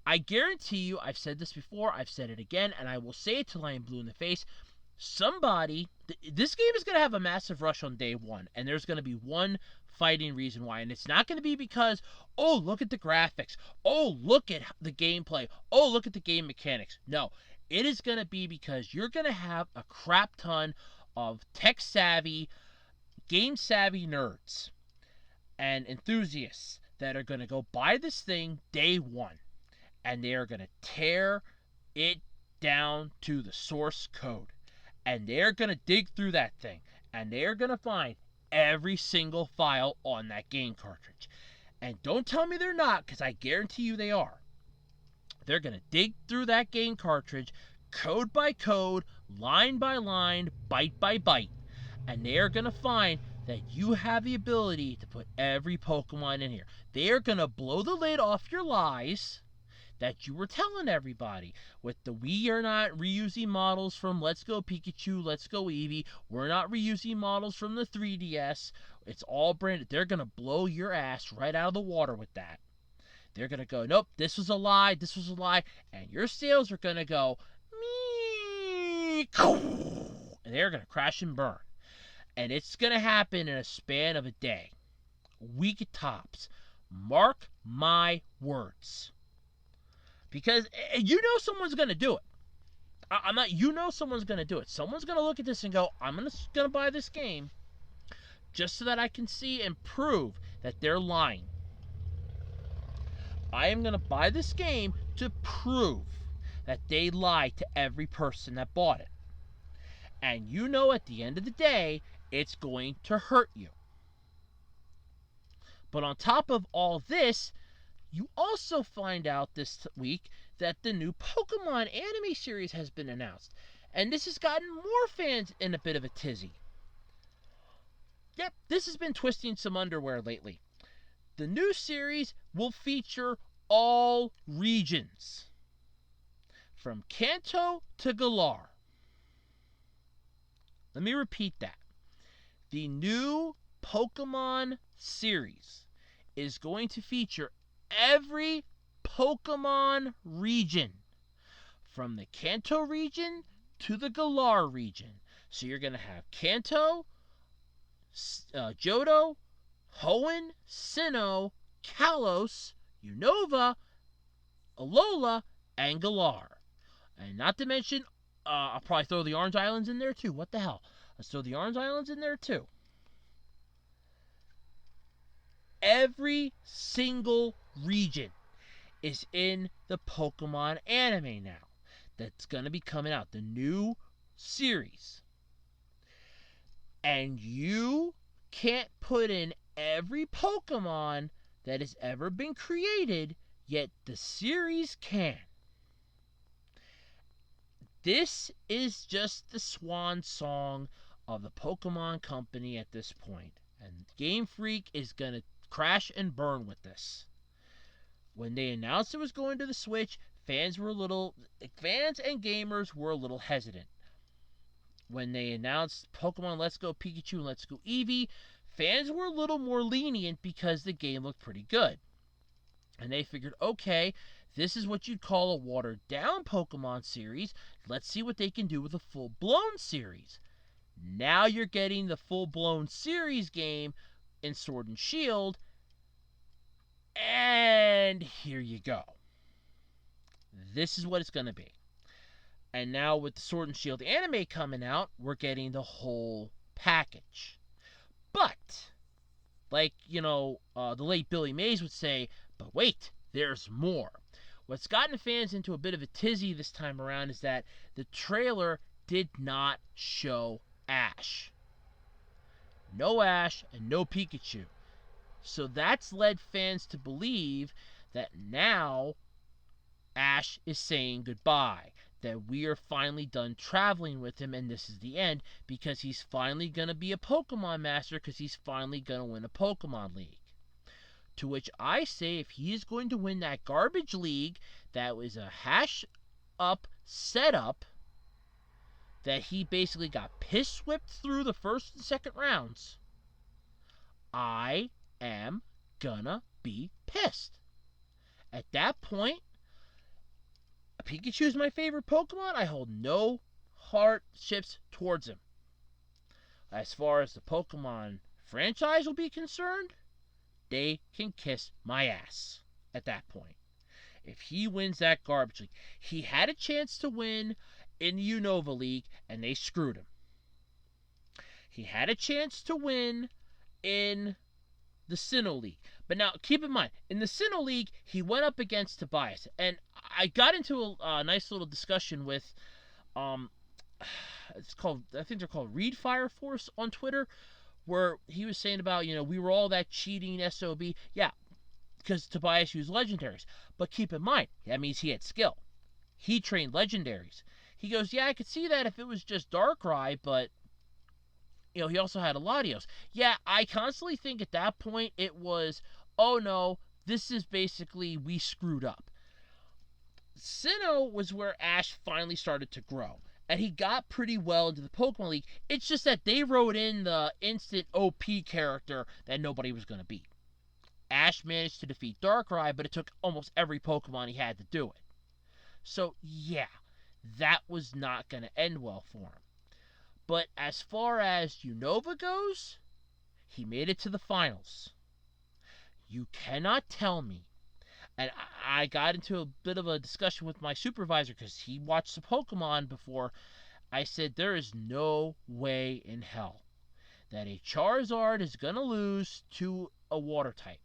I guarantee you, I've said this before, I've said it again, and I will say it till I am blue in the face. This game is going to have a massive rush on day one, and there's going to be one fighting reason why, and it's not going to be because, oh, look at the graphics, oh, look at the gameplay, oh, look at the game mechanics. No, it is going to be because you're going to have a crap ton of tech-savvy, game-savvy nerds and enthusiasts that are going to go buy this thing day one, and they are going to tear it down to the source code, and they're going to dig through that thing, and they're going to find every single file on that game cartridge. And don't tell me they're not, because I guarantee you they are. They're going to dig through that game cartridge, code by code, line by line, byte by byte, and they are going to find that you have the ability to put every Pokemon in here. They are going to blow the lid off your lies that you were telling everybody with the we are not reusing models from Let's Go Pikachu, Let's Go Eevee, we're not reusing models from the 3DS, it's all branded. They're going to blow your ass right out of the water with that. They're going to go, nope, this was a lie, and your sales are going to go, me, and they're going to crash and burn. And it's going to happen in a span of a day, a week at tops. Mark my words. Because you know someone's going to do it. Someone's going to do it. Someone's going to look at this and go, I'm going to buy this game just so that I can see and prove that they're lying. I am going to buy this game to prove that they lied to every person that bought it. And you know at the end of the day, it's going to hurt you. But on top of all this, you also find out this week that the new Pokemon anime series has been announced. And this has gotten more fans in a bit of a tizzy. Yep, this has been twisting some underwear lately. The new series will feature all regions, from Kanto to Galar. Let me repeat that. The new Pokemon series is going to feature every Pokemon region, from the Kanto region to the Galar region. So you're going to have Kanto, Johto, Hoenn, Sinnoh, Kalos, Unova, Alola, and Galar. And not to mention, I'll probably throw the Orange Islands in there too. What the hell? Let's throw the Orange Islands in there too. Every single region is in the Pokemon anime now. That's going to be coming out. The new series. And you can't put in every Pokemon that has ever been created, yet the series can. This is just the swan song of the Pokemon Company at this point. And Game Freak is going to crash and burn with this. When they announced it was going to the Switch, fans and gamers were a little hesitant. When they announced Pokemon Let's Go Pikachu and Let's Go Eevee, fans were a little more lenient because the game looked pretty good. And they figured, okay, this is what you'd call a watered-down Pokemon series. Let's see what they can do with a full-blown series. Now you're getting the full-blown series game in Sword and Shield. And here you go. This is what it's going to be. And now with the Sword and Shield anime coming out, we're getting the whole package. But, like, the late Billy Mays would say, but wait, there's more. What's gotten fans into a bit of a tizzy this time around is that the trailer did not show Ash. No Ash and no Pikachu. So that's led fans to believe that now Ash is saying goodbye. That we are finally done traveling with him and this is the end because he's finally going to be a Pokemon Master because he's finally going to win a Pokemon League. To which I say if he is going to win that garbage league that was a hash up setup that he basically got piss whipped through the first and second rounds, I am gonna be pissed. At that point, Pikachu is my favorite Pokemon. I hold no hardships towards him. As far as the Pokemon franchise will be concerned, they can kiss my ass at that point. If he wins that garbage league, he had a chance to win in the Unova League, and they screwed him. He had a chance to win in the Sinnoh League. But now, keep in mind, in the Sinnoh League, he went up against Tobias. And I got into a nice little discussion with, I think they're called Reed Fire Force on Twitter, where he was saying about, we were all that cheating SOB. Yeah, because Tobias used legendaries. But keep in mind, that means he had skill. He trained legendaries. He goes, yeah, I could see that if it was just Darkrai, but he also had a Latios. Yeah, I constantly think at that point it was, oh no, this is basically we screwed up. Sinnoh was where Ash finally started to grow. And he got pretty well into the Pokemon League. It's just that they wrote in the instant OP character that nobody was going to beat. Ash managed to defeat Darkrai, but it took almost every Pokemon he had to do it. So, yeah, that was not going to end well for him. But as far as Unova goes, he made it to the finals. You cannot tell me, and I got into a bit of a discussion with my supervisor because he watched the Pokemon before. I said there is no way in hell that a Charizard is going to lose to a water type.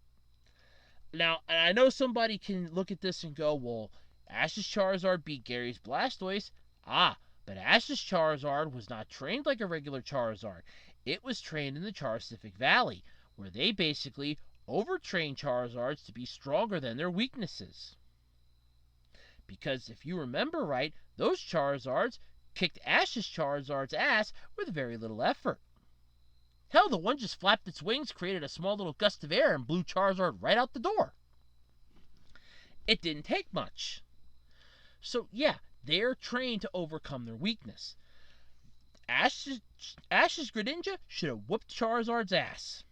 Now, and I know somebody can look at this and go, well, Ash's Charizard beat Gary's Blastoise. But Ash's Charizard was not trained like a regular Charizard. It was trained in the Charscific Valley, where they basically overtrained Charizards to be stronger than their weaknesses. Because if you remember right, those Charizards kicked Ash's Charizard's ass with very little effort. Hell, the one just flapped its wings, created a small little gust of air, and blew Charizard right out the door. It didn't take much. So, yeah, they're trained to overcome their weakness. Ash's Greninja should have whooped Charizard's ass.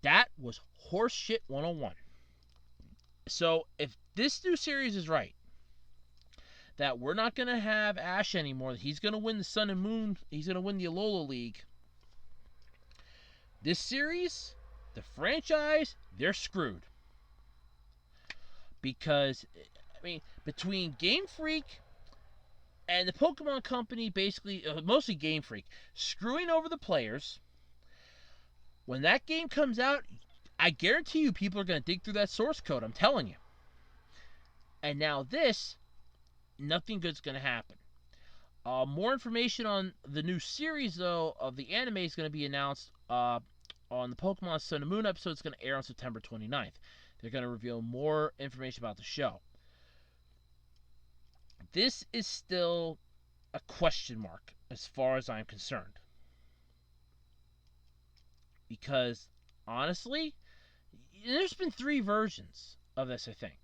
That was horseshit 101. So, if this new series is right, that we're not going to have Ash anymore, that he's going to win the Sun and Moon, he's going to win the Alola League, this series, the franchise, they're screwed. Because, between Game Freak and the Pokemon Company, basically, mostly Game Freak, screwing over the players, when that game comes out, I guarantee you people are going to dig through that source code, I'm telling you. And now this, nothing good's going to happen. More information on the new series, though, of the anime is going to be announced on the Pokemon Sun and Moon episode. It's going to air on September 29th. They're going to reveal more information about the show. This is still a question mark as far as I'm concerned. Because, honestly, there's been 3 versions of this, I think.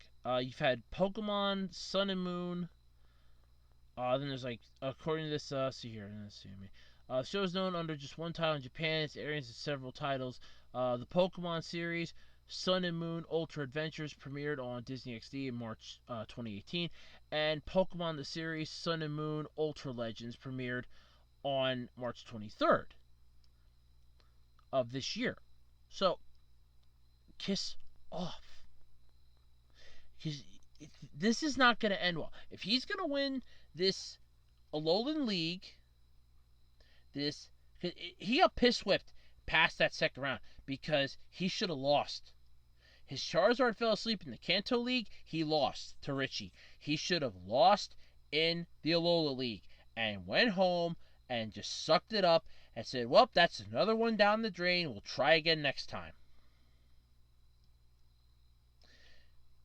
You've had Pokemon Sun and Moon. Then there's according to this, see here, let's see. The show is known under just one title in Japan. It's airing in several titles. The Pokemon series, Sun and Moon Ultra Adventures, premiered on Disney XD in March 2018. And Pokemon the series, Sun and Moon Ultra Legends, premiered on March 23rd of this year. So, kiss off. Because this is not going to end well. If he's going to win this Alolan League, he got piss whipped past that second round because he should have lost. His Charizard fell asleep in the Kanto League. He lost to Richie. He should have lost in the Alola League and went home and just sucked it up and said, well, that's another one down the drain. We'll try again next time.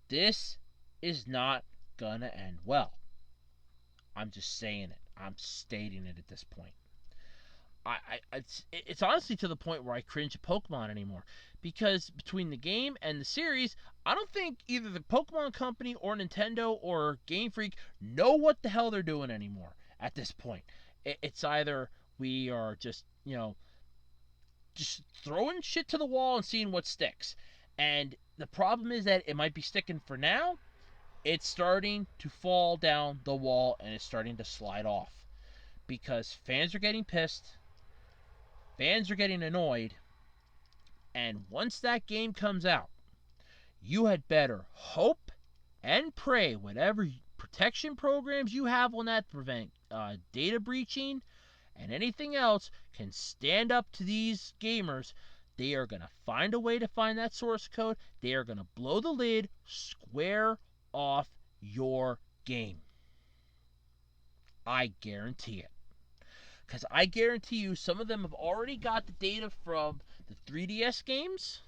This is not gonna end well. I'm just saying it. I'm stating it at this point. It's honestly to the point where I cringe at Pokemon anymore, because between the game and the series, I don't think either the Pokemon Company or Nintendo or Game Freak know what the hell they're doing anymore at this point. It's either we are just throwing shit to the wall and seeing what sticks, and the problem is that it might be sticking for now. It's starting to fall down the wall and it's starting to slide off because fans are getting pissed. Fans are getting annoyed, and once that game comes out, you had better hope and pray whatever protection programs you have on that to prevent data breaching and anything else can stand up to these gamers. They are going to find a way to find that source code. They are going to blow the lid square off your game. I guarantee it. Because I guarantee you some of them have already got the data from the 3DS games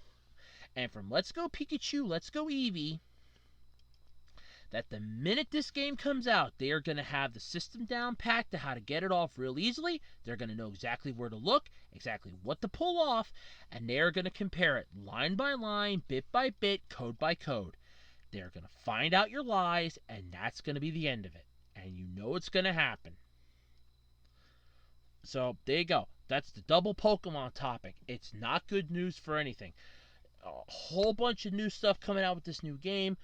and from Let's Go Pikachu, Let's Go Eevee, that the minute this game comes out, they are going to have the system down packed to how to get it off real easily. They're going to know exactly where to look, exactly what to pull off, and they are going to compare it line by line, bit by bit, code by code. They're going to find out your lies, and that's going to be the end of it. And you know it's going to happen. So, there you go. That's the double Pokemon topic. It's not good news for anything. A whole bunch of new stuff coming out with this new game.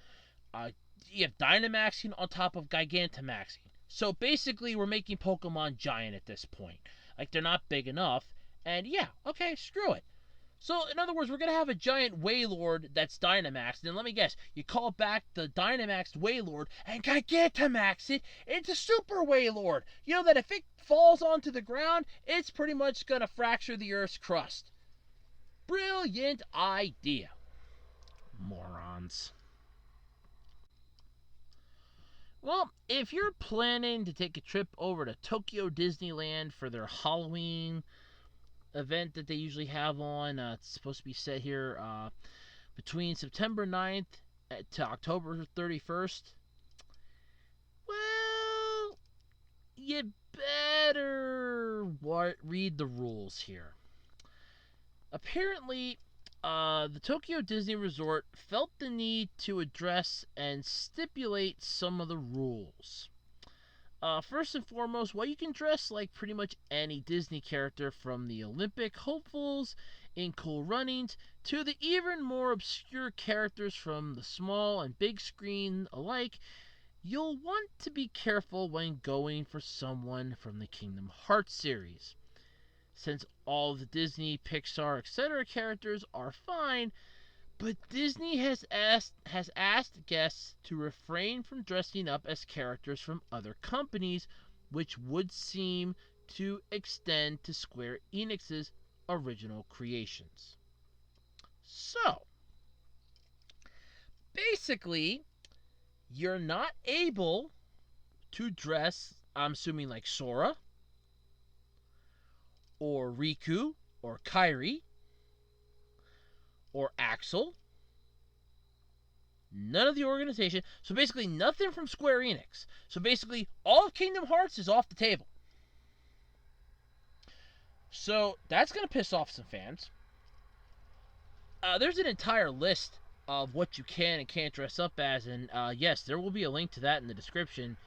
You have Dynamaxing on top of Gigantamaxing. So, basically, we're making Pokemon giant at this point. Like, they're not big enough. And, yeah, okay, screw it. So, in other words, we're going to have a giant Wailord that's Dynamaxed. And let me guess, you call back the Dynamaxed Wailord and Gigantamax it into Super Wailord. You know that if it falls onto the ground, it's pretty much going to fracture the Earth's crust. Brilliant idea. Morons. Well, if you're planning to take a trip over to Tokyo Disneyland for their Halloween event that they usually have on. It's supposed to be set here between September 9th to October 31st. Well, you better read the rules here. Apparently, the Tokyo Disney Resort felt the need to address and stipulate some of the rules. First and foremost, while you can dress like pretty much any Disney character, from the Olympic hopefuls in Cool Runnings to the even more obscure characters from the small and big screen alike, you'll want to be careful when going for someone from the Kingdom Hearts series. Since all the Disney, Pixar, etc. characters are fine, but Disney has asked guests to refrain from dressing up as characters from other companies, which would seem to extend to Square Enix's original creations. So, basically, you're not able to dress, I'm assuming, like Sora, or Riku, or Kairi, or Axel. None of the organization. So basically nothing from Square Enix. So basically all of Kingdom Hearts is off the table. So that's going to piss off some fans. There's an entire list of what you can and can't dress up as. And yes, there will be a link to that in the description,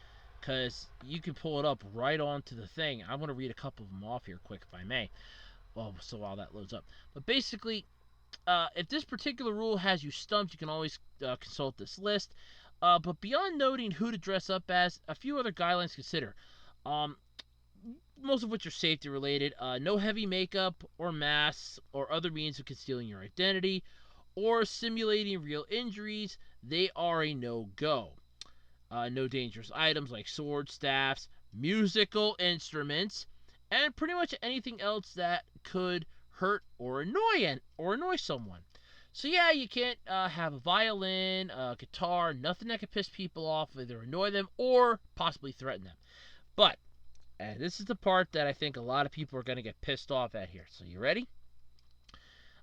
because you can pull it up right onto the thing. I'm going to read a couple of them off here quick if I may. Well, so while that loads up. But basically, if this particular rule has you stumped, you can always consult this list. But beyond noting who to dress up as, a few other guidelines to consider. Most of which are safety related. No heavy makeup or masks or other means of concealing your identity or simulating real injuries. They are a no-go. No dangerous items like swords, staffs, musical instruments, and pretty much anything else that could hurt or annoy someone. So yeah, you can't have a violin, a guitar, nothing that could piss people off, either annoy them or possibly threaten them. But, and this is the part that I think a lot of people are going to get pissed off at here. So you ready?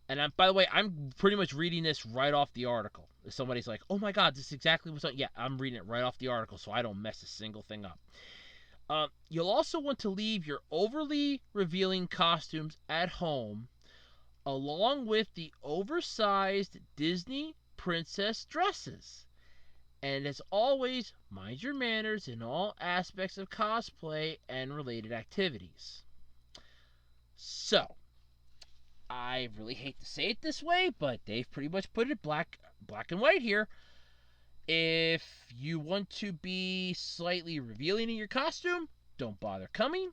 And by the way, I'm pretty much reading this right off the article. If somebody's like, oh my god, this is exactly what's on. Yeah, I'm reading it right off the article so I don't mess a single thing up. You'll also want to leave your overly revealing costumes at home, along with the oversized Disney princess dresses. And as always, mind your manners in all aspects of cosplay and related activities. So, I really hate to say it this way, but they've pretty much put it black and white here. If you want to be slightly revealing in your costume, don't bother coming.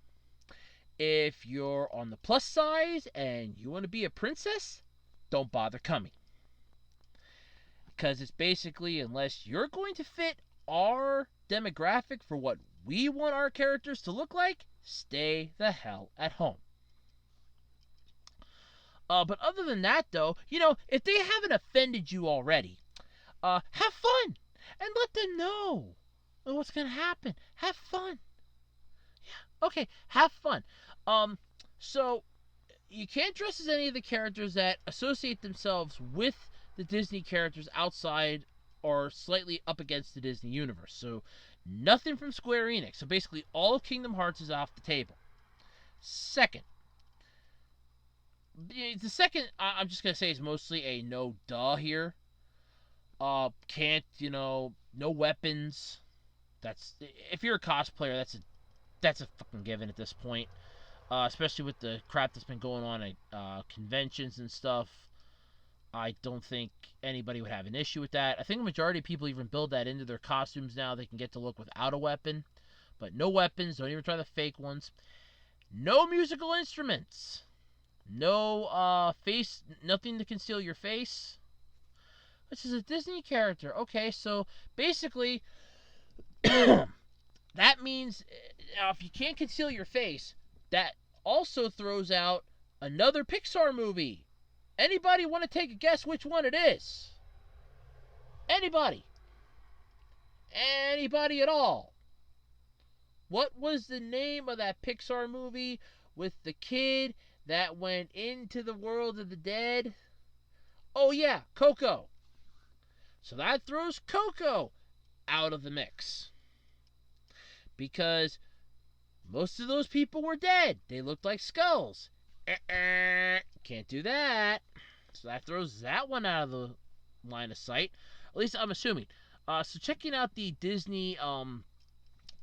If you're on the plus size and you want to be a princess, don't bother coming. Because it's basically, unless you're going to fit our demographic for what we want our characters to look like, stay the hell at home. But other than that, though, if they haven't offended you already, have fun and let them know what's going to happen. Have fun. Yeah, okay, have fun. So you can't dress as any of the characters that associate themselves with the Disney characters outside or slightly up against the Disney universe. So nothing from Square Enix. So basically all of Kingdom Hearts is off the table. Second, the second I'm just going to say is mostly a no duh here. Can't, no weapons. That's, if you're a cosplayer, that's a fucking given at this point. Especially with the crap that's been going on at conventions and stuff. I don't think anybody would have an issue with that. I think the majority of people even build that into their costumes now. They can get to look without a weapon. But no weapons. Don't even try the fake ones. No musical instruments. No face. Nothing to conceal your face. This is a Disney character. Okay, so basically, that means if you can't conceal your face, that also throws out another Pixar movie. Anybody want to take a guess which one it is? Anybody? Anybody at all? What was the name of that Pixar movie with the kid that went into the world of the dead? Oh yeah, Coco. So that throws Coco out of the mix. Because most of those people were dead. They looked like skulls. Can't do that. So that throws that one out of the line of sight. At least I'm assuming. So checking out the Disney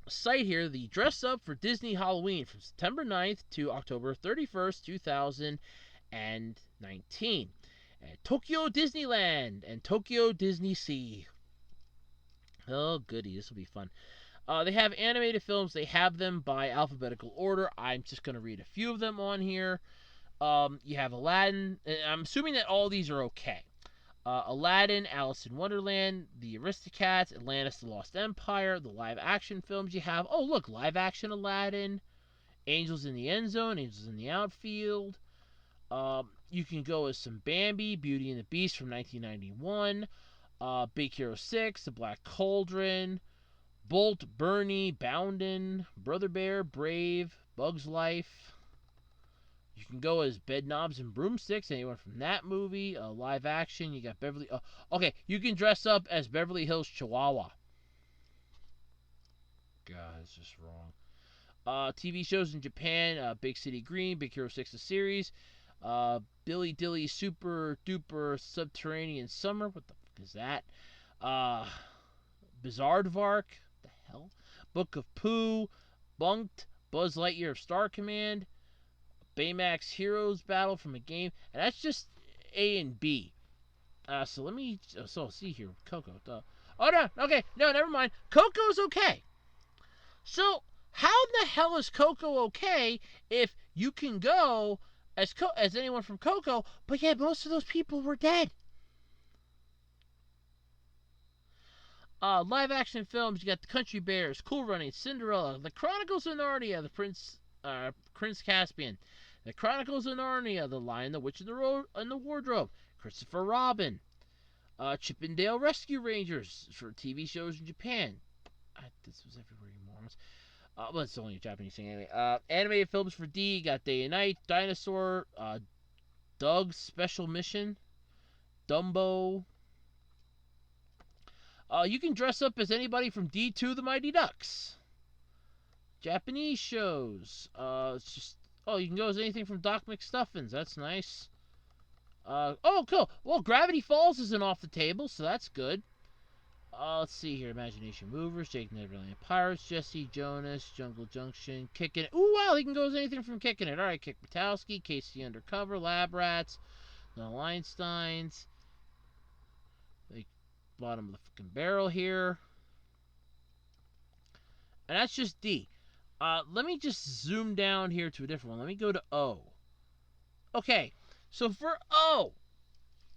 site here, the Dress Up for Disney Halloween from September 9th to October 31st, 2019. At Tokyo Disneyland and Tokyo Disney Sea. Oh, goody. This will be fun. They have animated films. They have them by alphabetical order. I'm just going to read a few of them on here. You have Aladdin. I'm assuming that all these are okay. Aladdin, Alice in Wonderland, The Aristocats, Atlantis, The Lost Empire, the live action films you have. Oh, look, live action Aladdin, Angels in the End Zone, Angels in the Outfield. You can go as some Bambi, Beauty and the Beast from 1991, Big Hero 6, The Black Cauldron, Bolt, Bernie, Bounden, Brother Bear, Brave, Bug's Life. You can go as Bedknobs and Broomsticks, anyone from that movie. Live action, you got Beverly... okay, you can dress up as Beverly Hills Chihuahua. God, it's just wrong. TV shows in Japan, Big City Green, Big Hero 6 the series, Billy Dilly Super Duper Subterranean Summer. What the fuck is that? Bizarrevark. The hell? Book of Pooh, Bunked, Buzz Lightyear of Star Command, Baymax Heroes Battle from a game, and that's just A and B. So let me, see here, Coco. Oh no, okay, no, never mind. Coco's okay. So how in the hell is Coco okay if you can go as anyone from Coco, but yet most of those people were dead? Live action films, you got The Country Bears, Cool Runnings, Cinderella, The Chronicles of Narnia, Prince Caspian, The Chronicles of Narnia, The Lion, the Witch, and the Wardrobe, Christopher Robin, Chippendale Rescue Rangers for TV shows in Japan. This was everywhere, you morons. Well, it's only a Japanese thing anyway. Animated films for D, got Day and Night, Dinosaur, Doug's Special Mission, Dumbo. You can dress up as anybody from D2 The Mighty Ducks. Japanese shows. It's just you can go as anything from Doc McStuffins. That's nice. Cool. Well, Gravity Falls isn't off the table, so that's good. Let's see here. Imagination Movers, Jake Neverland Pirates, Jesse Jonas, Jungle Junction, Kickin' It. Ooh, wow, he can go as anything from Kickin' It. All right, Kick Butowski, Casey Undercover, Lab Rats, The Einsteins. Like, bottom of the fucking barrel here. And that's just D. Let me just zoom down here to a different one. Let me go to O. Okay, so for O,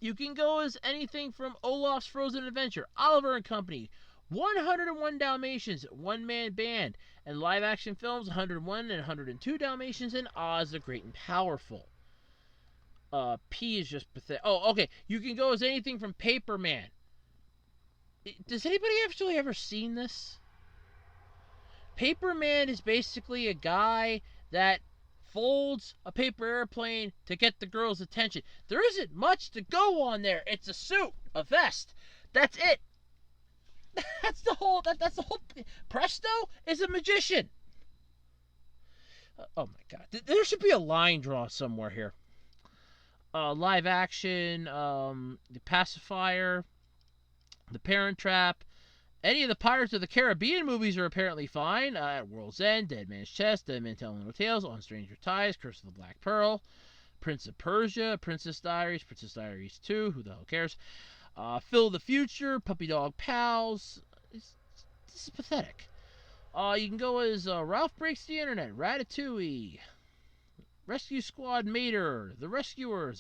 you can go as anything from Olaf's Frozen Adventure, Oliver and Company, 101 Dalmatians, One Man Band, and live action films 101 and 102 Dalmatians, and Oz the Great and Powerful. P is just pathetic. Oh, okay. You can go as anything from Paper Man. Does anybody actually ever seen this? Paper Man is basically a guy that folds a paper airplane to get the girl's attention. There isn't much to go on there. It's a suit, a vest. That's it. That's the whole. That's the whole. Presto is a magician. Oh my God! There should be a line draw somewhere here. Live action, The Pacifier, The Parent Trap. Any of the Pirates of the Caribbean movies are apparently fine. At World's End, Dead Man's Chest, Dead Man Telling No Tales, On Stranger Ties, Curse of the Black Pearl, Prince of Persia, Princess Diaries 2, who the hell cares? Phil the Future, Puppy Dog Pals. This is pathetic. You can go as Ralph Breaks the Internet, Ratatouille, Rescue Squad Mater, The Rescuers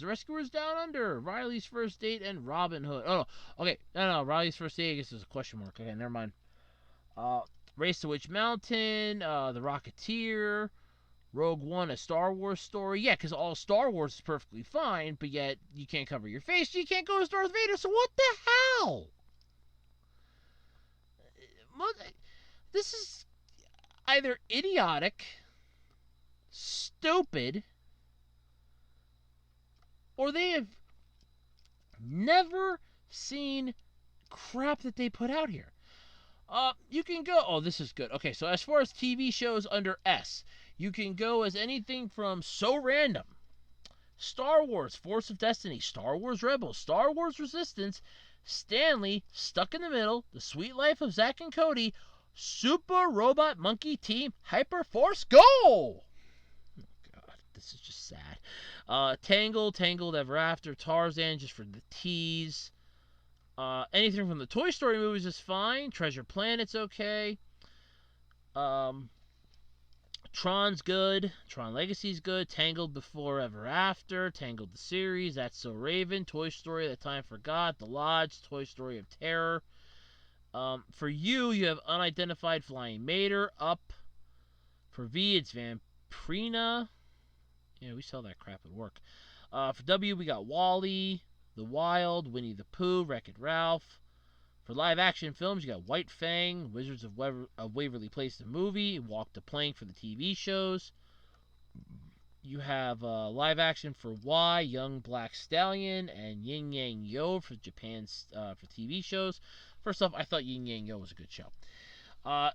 Down Under, Riley's First Date, and Robin Hood. Oh, no. Okay. No. Riley's First Date, I guess, is a question mark. Okay, never mind. Race to Witch Mountain, The Rocketeer, Rogue One, A Star Wars Story. Yeah, because all Star Wars is perfectly fine, but yet you can't cover your face. You can't go as Darth Vader, so what the hell? This is either idiotic, stupid, or they have never seen crap that they put out here. You can go. Oh, this is good. Okay, so as far as TV shows under S, you can go as anything from So Random, Star Wars, Force of Destiny, Star Wars Rebels, Star Wars Resistance, Stanley, Stuck in the Middle, The Sweet Life of Zack and Cody, Super Robot Monkey Team, Hyperforce Go! Oh, God, this is just sad. Tangled Ever After, Tarzan, just for the tease. Anything from the Toy Story movies is fine. Treasure Planet's okay. Tron's good. Tron Legacy's good. Tangled Before Ever After. Tangled the series. That's So Raven. Toy Story That Time Forgot. The Lodge. Toy Story of Terror. For you have Unidentified Flying Mater. Up. For V, it's Vampirina. Yeah, we sell that crap at work. For W, we got Wall-E, The Wild, Winnie the Pooh, Wreck-It Ralph. For live action films, you got White Fang, Wizards of Waverly Place the movie, Walk the Plank for the TV shows. You have live action for Y, Young Black Stallion, and Yin Yang Yo for Japan's for TV shows. First off, I thought Yin Yang Yo was a good show.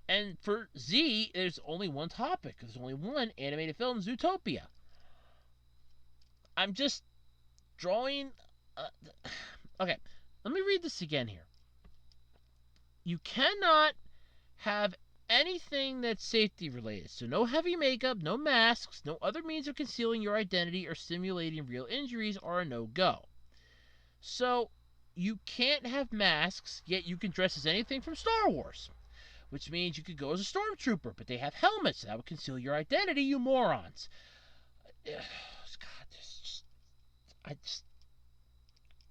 And for Z, there's only one topic. There's only one animated film, Zootopia. I'm just drawing... okay, let me read this again here. You cannot have anything that's safety related. So no heavy makeup, no masks, no other means of concealing your identity or simulating real injuries are a no-go. So you can't have masks, yet you can dress as anything from Star Wars. Which means you could go as a stormtrooper, but they have helmets that would conceal your identity, you morons. God,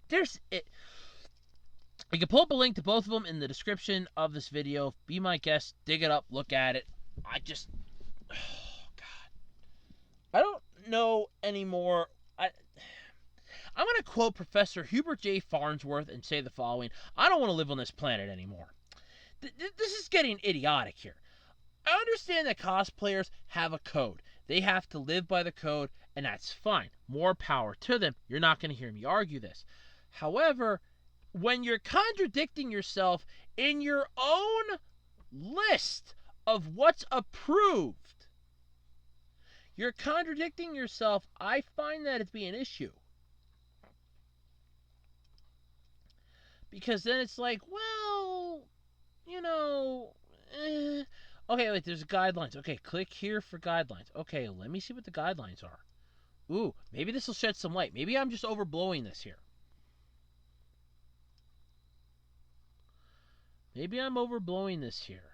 there's it. You can pull up a link to both of them in the description of this video. Be my guest, dig it up, look at it. Oh, God. I don't know anymore. I'm going to quote Professor Hubert J. Farnsworth and say the following. I don't want to live on this planet anymore. This is getting idiotic here. I understand that cosplayers have a code. They have to live by the code, and that's fine. More power to them. You're not going to hear me argue this. However, when you're contradicting yourself in your own list of what's approved, you're contradicting yourself. I find that to be an issue. Because then it's like, well, Okay, wait, there's guidelines. Okay, click here for guidelines. Okay, let me see what the guidelines are. Ooh, maybe this will shed some light. Maybe I'm just overblowing this here. Maybe I'm overblowing this here.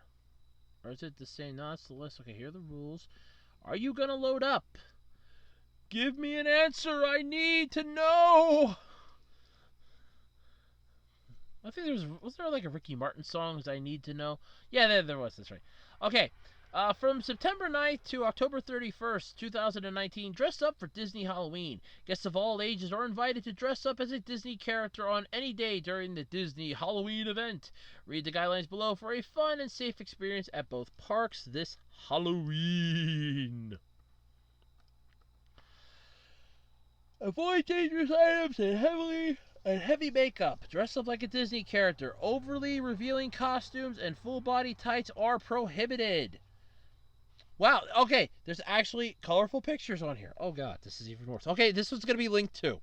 Or is it the same? No, it's the list. Okay, here are the rules. Are you going to load up? Give me an answer. I need to know. I think was there like a Ricky Martin song, I Need to Know? Yeah, there was. That's right. Okay. From September 9th to October 31st, 2019, dress up for Disney Halloween. Guests of all ages are invited to dress up as a Disney character on any day during the Disney Halloween event. Read the guidelines below for a fun and safe experience at both parks this Halloween. Avoid dangerous items and heavy makeup. Dress up like a Disney character. Overly revealing costumes and full-body tights are prohibited. Wow, okay, there's actually colorful pictures on here. Oh, God, this is even worse. Okay, this one's going to be linked too.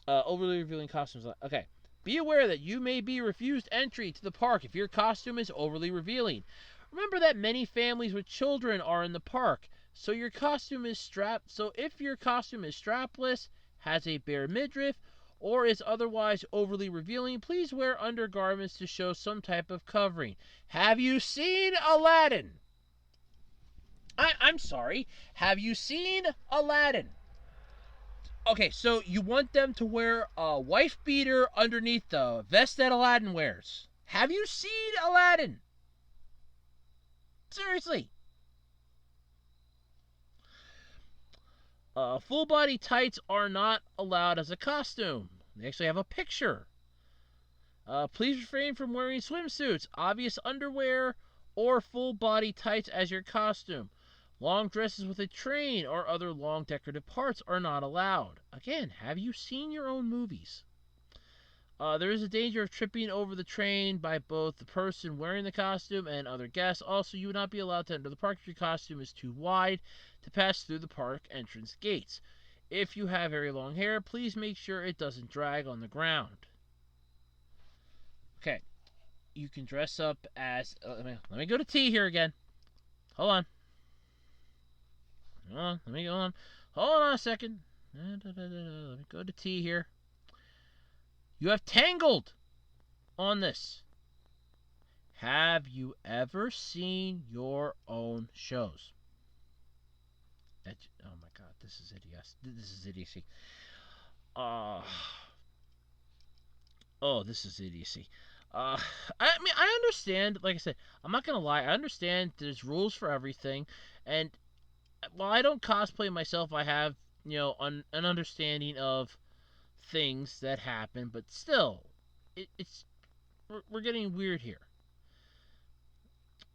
Overly revealing costumes. Okay. Be aware that you may be refused entry to the park if your costume is overly revealing. Remember that many families with children are in the park, so if your costume is strapless, has a bare midriff, or is otherwise overly revealing, please wear undergarments to show some type of covering. Have you seen Aladdin? I'm sorry. Have you seen Aladdin? Okay, so you want them to wear a wife beater underneath the vest that Aladdin wears. Have you seen Aladdin? Seriously. Full body tights are not allowed as a costume. They actually have a picture. Please refrain from wearing swimsuits, obvious underwear, or full body tights as your costume. Long dresses with a train or other long decorative parts are not allowed. Again, have you seen your own movies? There is a danger of tripping over the train by both the person wearing the costume and other guests. Also, you would not be allowed to enter the park if your costume is too wide to pass through the park entrance gates. If you have very long hair, please make sure it doesn't drag on the ground. Okay, you can dress up as... let me go to T here again. Hold on. Let me go on. Hold on a second. Let me go to T here. You have Tangled on this. Have you ever seen your own shows? Oh my God, this is idiocy. This is idiocy. This is idiocy. I mean, I understand. Like I said, I'm not gonna lie. I understand there's rules for everything, and while I don't cosplay myself, I have, an understanding of things that happen, but still, we're getting weird here.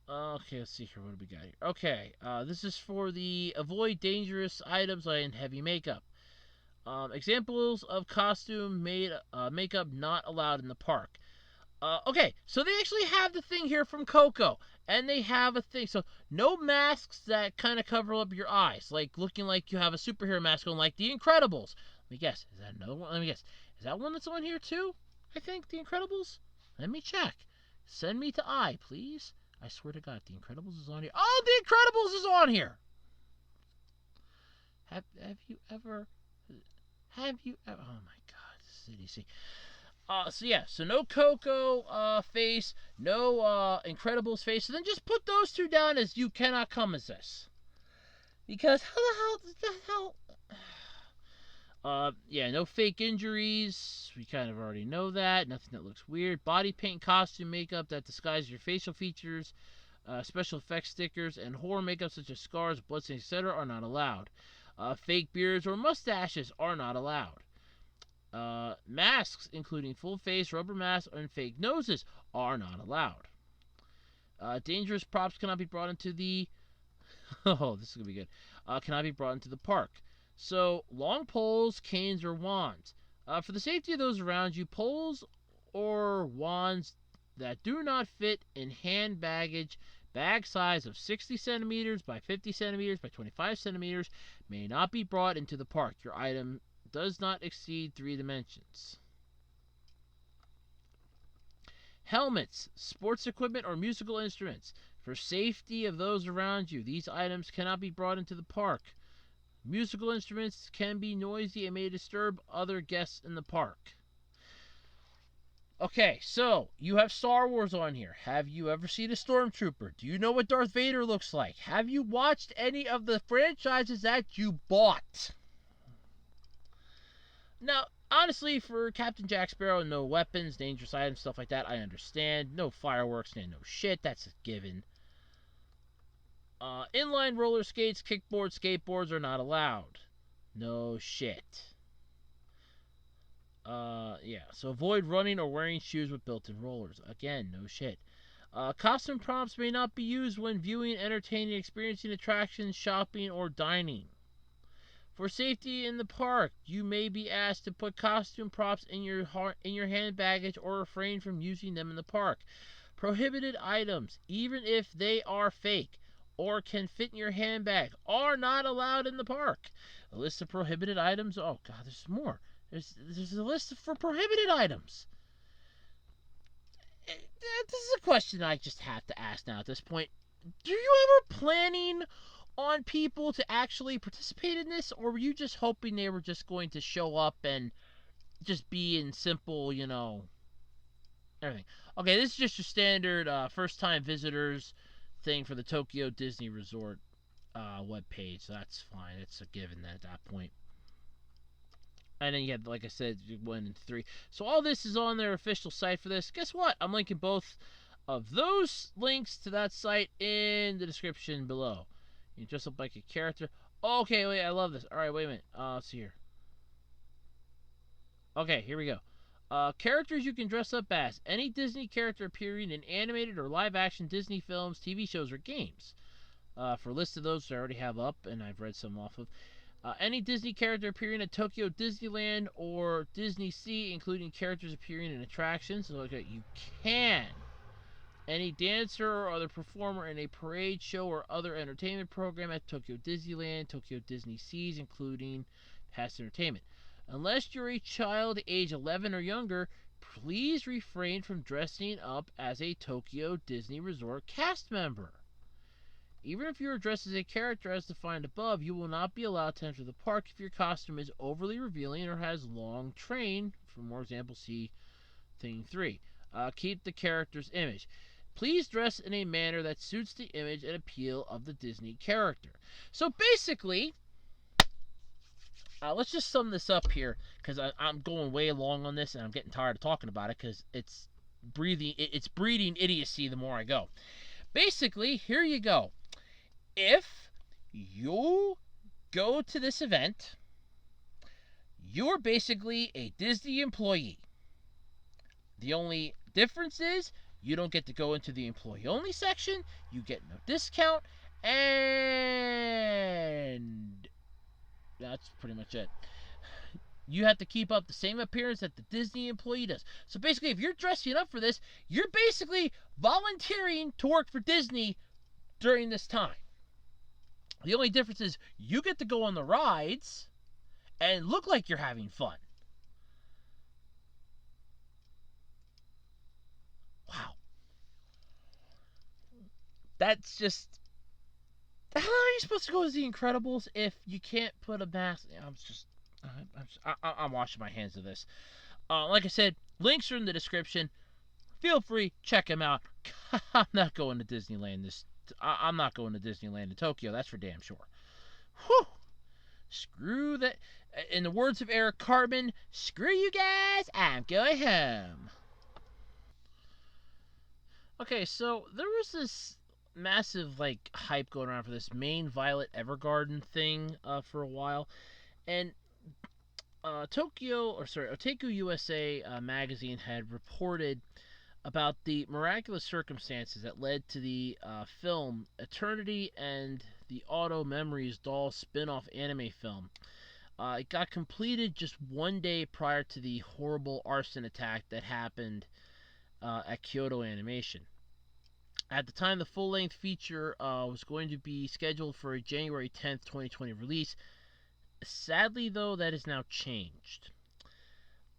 Okay, let's see here. What do we got here? Okay, this is for the avoid dangerous items and heavy makeup. Examples of costume makeup not allowed in the park. Okay, so they actually have the thing here from Coco, and they have a thing. So no masks that kind of cover up your eyes, like looking like you have a superhero mask on, like The Incredibles. Let me guess. Is that another one? Let me guess. Is that one that's on here too? I think The Incredibles. Let me check. Send me to I, please. I swear to God, The Incredibles is on here. Oh, The Incredibles is on here. Have you ever? Oh my God, this is idiocy. So no Coco face, no Incredibles face. So then just put those two down as you cannot come as this. Because how the hell? Yeah, no fake injuries. We kind of already know that. Nothing that looks weird. Body paint, costume, makeup that disguise your facial features, special effects stickers, and horror makeup such as scars, bloodstains, etc. are not allowed. Fake beards or mustaches are not allowed. Masks, including full face, rubber masks, and fake noses, are not allowed. Dangerous props cannot be brought into the. Oh, this is gonna be good. Cannot be brought into the park. So, long poles, canes, or wands. For the safety of those around you, poles or wands that do not fit in hand baggage, bag size of 60 centimeters by 50 centimeters by 25 centimeters, may not be brought into the park. Your item does not exceed 3 dimensions. Helmets, sports equipment, or musical instruments. For safety of those around you, these items cannot be brought into the park. Musical instruments can be noisy and may disturb other guests in the park. Okay, so you have Star Wars on here. Have you ever seen a Stormtrooper? Do you know what Darth Vader looks like? Have you watched any of the franchises that you bought? Now, honestly, for Captain Jack Sparrow, no weapons, dangerous items, stuff like that, I understand. No fireworks, no shit, that's a given. Inline roller skates, kickboards, skateboards are not allowed. No shit. Yeah, so avoid running or wearing shoes with built-in rollers. Again, no shit. Costume prompts may not be used when viewing, entertaining, experiencing attractions, shopping, or dining. For safety in the park, you may be asked to put costume props in your hand baggage or refrain from using them in the park. Prohibited items, even if they are fake or can fit in your handbag, are not allowed in the park. A list of prohibited items. Oh god, there's more. There's a list for prohibited items. This is a question I just have to ask now at this point. Do you ever planning on people to actually participate in this, or were you just hoping they were just going to show up and just be in simple, everything? Okay, this is just your standard first-time visitors thing for the Tokyo Disney Resort webpage, so that's fine. It's a given at that point. And then you have, like I said, 1 and 3. So all this is on their official site for this. Guess what? I'm linking both of those links to that site in the description below. You dress up like a character. Okay, wait, I love this. Alright, wait a minute. Let's see here. Okay, here we go. Characters you can dress up as. Any Disney character appearing in animated or live-action Disney films, TV shows, or games. For a list of those I already have up, and I've read some off of. Any Disney character appearing at Tokyo Disneyland or Disney Sea, including characters appearing in attractions. So, okay, you can. Any dancer or other performer in a parade, show, or other entertainment program at Tokyo Disneyland, Tokyo Disney Seas, including past entertainment. Unless you're a child age 11 or younger, please refrain from dressing up as a Tokyo Disney Resort cast member. Even if you are dressed as a character as defined above, you will not be allowed to enter the park if your costume is overly revealing or has long train. For more examples, see Thing 3. Keep the character's image. Please dress in a manner that suits the image and appeal of the Disney character. So basically, let's just sum this up here, because I'm going way long on this and I'm getting tired of talking about it because it's breeding idiocy the more I go. Basically, here you go. If you go to this event, you're basically a Disney employee. The only difference is you don't get to go into the employee-only section, you get no discount, and that's pretty much it. You have to keep up the same appearance that the Disney employee does. So basically, if you're dressing up for this, you're basically volunteering to work for Disney during this time. The only difference is you get to go on the rides and look like you're having fun. Wow. That's just... How are you supposed to go to The Incredibles if you can't put a mask... I'm washing my hands of this. Like I said, links are in the description. Feel free, check them out. I'm not going to Disneyland I'm not going to Disneyland in Tokyo, that's for damn sure. Whew. Screw that. In the words of Eric Cartman, screw you guys, I'm going home. Okay, so there was this massive hype going around for this main Violet Evergarden thing for a while, and Otaku USA magazine had reported about the miraculous circumstances that led to the film Eternity and the Auto Memories doll spin-off anime film. It got completed just one day prior to the horrible arson attack that happened at Kyoto Animation. At the time, the full-length feature was going to be scheduled for a January 10th, 2020 release. Sadly, though, that has now changed.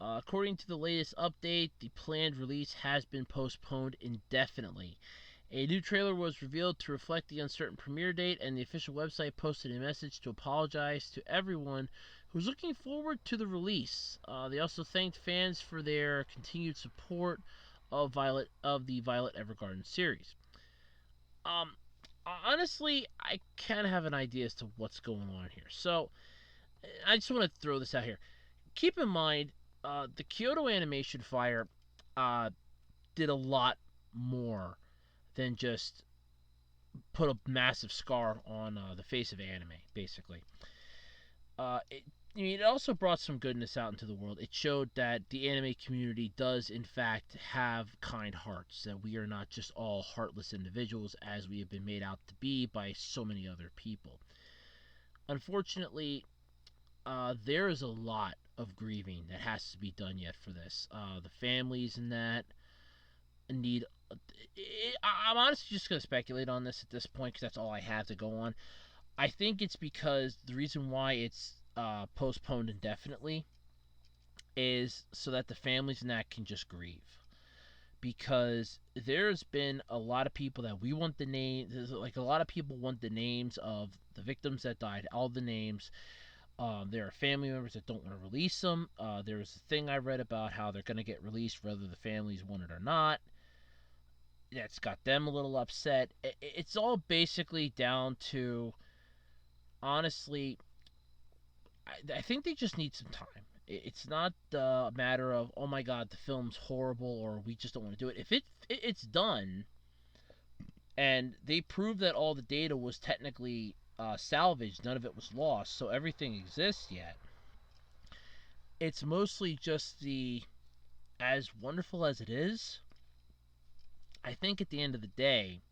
According to the latest update, the planned release has been postponed indefinitely. A new trailer was revealed to reflect the uncertain premiere date, and the official website posted a message to apologize to everyone who's looking forward to the release. They also thanked fans for their continued support of the Violet Evergarden series. Um, Honestly, I kind of have an idea as to what's going on here. So, I just want to throw this out here. Keep in mind, the Kyoto Animation fire did a lot more than just put a massive scar on the face of anime, basically. It also brought some goodness out into the world. It showed that the anime community does, in fact, have kind hearts, that we are not just all heartless individuals as we have been made out to be by so many other people. Unfortunately, there is a lot of grieving that has to be done yet for this. The families in that need. I'm honestly just going to speculate on this at this point because that's all I have to go on. I think it's because the reason why it's postponed indefinitely is so that the families in that can just grieve. Because there's been a lot of people that we want the names, like a lot of people want the names of the victims that died, all the names. There are family members that don't want to release them. There was a thing I read about how they're going to get released whether the families want it or not. That's got them a little upset. It's all basically down to, honestly, I think they just need some time. It's not a matter of, oh my god, the film's horrible or we just don't want to do it. If it's done and they prove that all the data was technically salvaged, none of it was lost, so everything exists yet, it's mostly just as wonderful as it is, I think at the end of the day,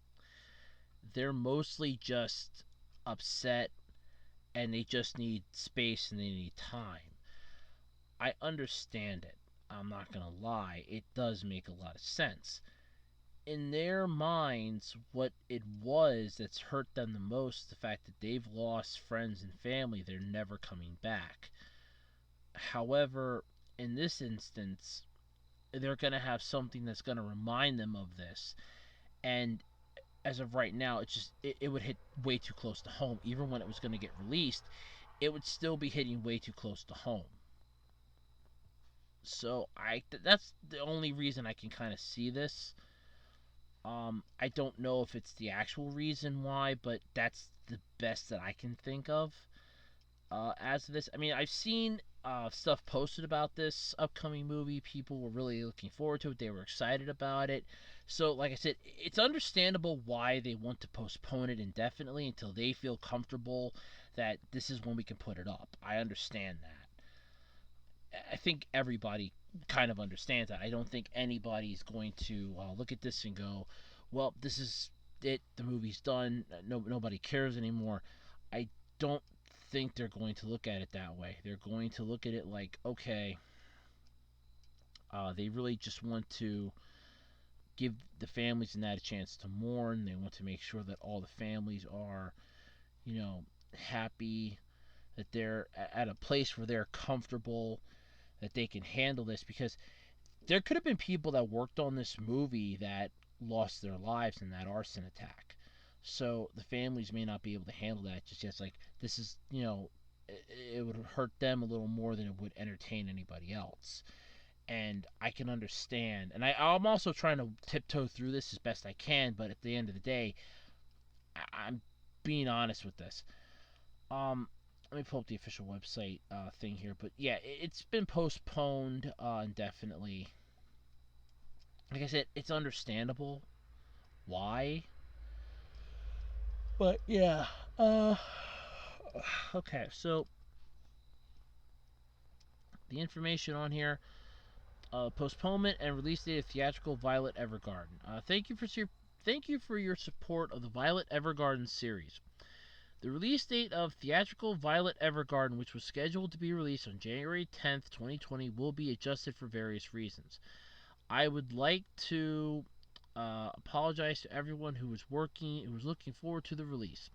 they're mostly just upset and they just need space and they need time. I understand it. I'm not going to lie. It does make a lot of sense. In their minds, what it was that's hurt them the most, the fact that they've lost friends and family, they're never coming back. However, in this instance, they're going to have something that's going to remind them of this. And as of right now, it would hit way too close to home. Even when it was going to get released, it would still be hitting way too close to home. So that's the only reason I can kind of see this. I don't know if it's the actual reason why, but that's the best that I can think of. As this, I mean, I've seen stuff posted about this upcoming movie. People were really looking forward to it. They were excited about it. So, like I said, it's understandable why they want to postpone it indefinitely until they feel comfortable that this is when we can put it up. I understand that. I think everybody kind of understands that. I don't think anybody's going to look at this and go, well, this is it. The movie's done. Nobody cares anymore. I don't think they're going to look at it that way. They're going to look at it like, okay, they really just want to give the families in that a chance to mourn. They want to make sure that all the families are, happy, that they're at a place where they're comfortable, that they can handle this, because there could have been people that worked on this movie that lost their lives in that arson attack. So the families may not be able to handle that just yet. It's like, this is, it would hurt them a little more than it would entertain anybody else. And I can understand. And I'm also trying to tiptoe through this as best I can, but at the end of the day, I'm being honest with this. let me pull up the official website thing here. But yeah, it's been postponed indefinitely. Like I said, it's understandable why. But yeah, okay. So the information on here: postponement and release date of theatrical Violet Evergarden. Thank you for your support of the Violet Evergarden series. The release date of theatrical Violet Evergarden, which was scheduled to be released on January 10th, 2020, will be adjusted for various reasons. I would like to apologize to everyone who was looking forward to the release.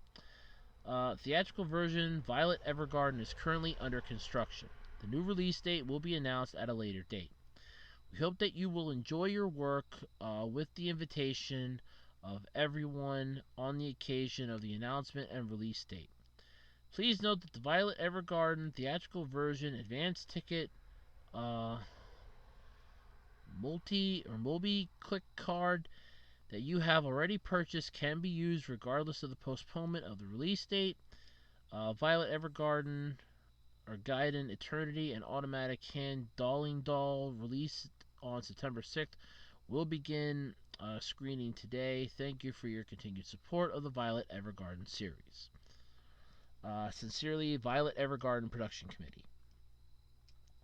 Theatrical version Violet Evergarden is currently under construction. The new release date will be announced at a later date. We hope that you will enjoy your work with the invitation of everyone on the occasion of the announcement and release date. Please note that the Violet Evergarden theatrical version advance ticket multi click card that you have already purchased can be used regardless of the postponement of the release date. Violet Evergarden or Gaiden Eternity and Automatic Hand Dolling Doll released on September 6th will begin screening today. Thank you for your continued support of the Violet Evergarden series. Sincerely, Violet Evergarden Production Committee.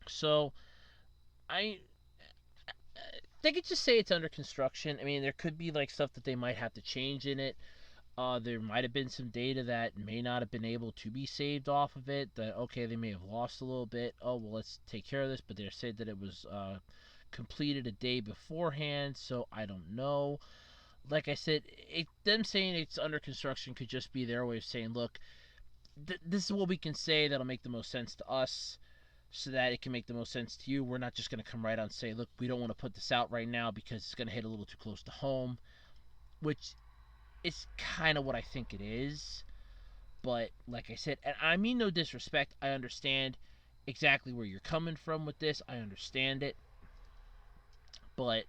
So, I they could just say it's under construction. I mean, there could be like stuff that they might have to change in it. There might have been some data that may not have been able to be saved off of it. That okay, they may have lost a little bit. Oh well, let's take care of this. But they said that it was completed a day beforehand, so I don't know. Like I said, them saying it's under construction could just be their way of saying, look, this is what we can say that'll make the most sense to us, so that it can make the most sense to you. We're not just going to come right out and say, look, we don't want to put this out right now because it's going to hit a little too close to home, which is kind of what I think it is. But like I said, and I mean no disrespect, I understand exactly where you're coming from with this. I understand it. But